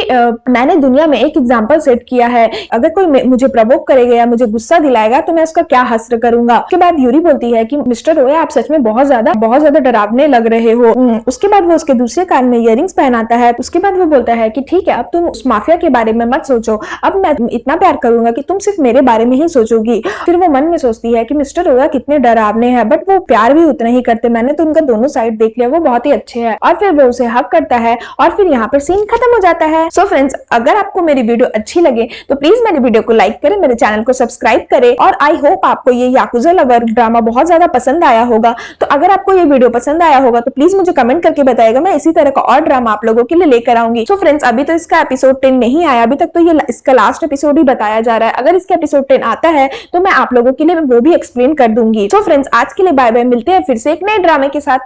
मैंने दुनिया में एक एग्जाम्पल सेट किया है, अगर कोई मुझे प्रवोक करेगा या मुझे गुस्सा दिलाएगा तो मैं उसका क्या हश्र करूंगा। उसके बाद यूरी बोलती है कि मिस्टर ओया आप सच में बहुत ज्यादा डरावने लग रहे हो। उसके बाद वो उसके दूसरे कान में इयररिंग्स पहनाता है। उसके बाद वो बोलता है कि ठीक है अब तुम उस माफिया के बारे में मत सोचो, अब मैं इतना प्यार करूंगा कि तुम सिर्फ मेरे बारे में ही सोचोगी। फिर वो मन में सोचती है कि मिस्टर ओया कितने डरावने हैं बट वो प्यार भी उतना ही करते, मैंने तो उनका दोनों साइड देख लिया, वो बहुत ही अच्छे हैं। और फिर वो उसे हक करता है और फिर यहाँ पर सीन खत्म हो जाता है। सो फ्रेंड्स अगर आपको मेरी वीडियो अच्छी लगे तो प्लीज मेरी वीडियो को लाइक करें, मेरे चैनल को सब्सक्राइब करें और आई होप आपको ये याकुजा लवर ड्रामा बहुत ज्यादा पसंद आया होगा। तो अगर आपको ये वीडियो पसंद आया होगा तो प्लीज मुझे कमेंट करके बताइएगा, मैं इसी तरह का और ड्रामा आप लोगों के लिए लेकर आऊंगी। सो फ्रेंड्स अभी तो इसका एपिसोड 10 नहीं आया, अभी तक तो ये इसका लास्ट एपिसोड ही बताया जा रहा है। अगर इसका एपिसोड 10 आता है तो मैं आप लोगों के लिए वो भी एक्सप्लेन कर दूंगी। सो फ्रेंड्स आज के लिए बाय बाय, मिलते हैं फिर से एक नए ड्रामे के साथ।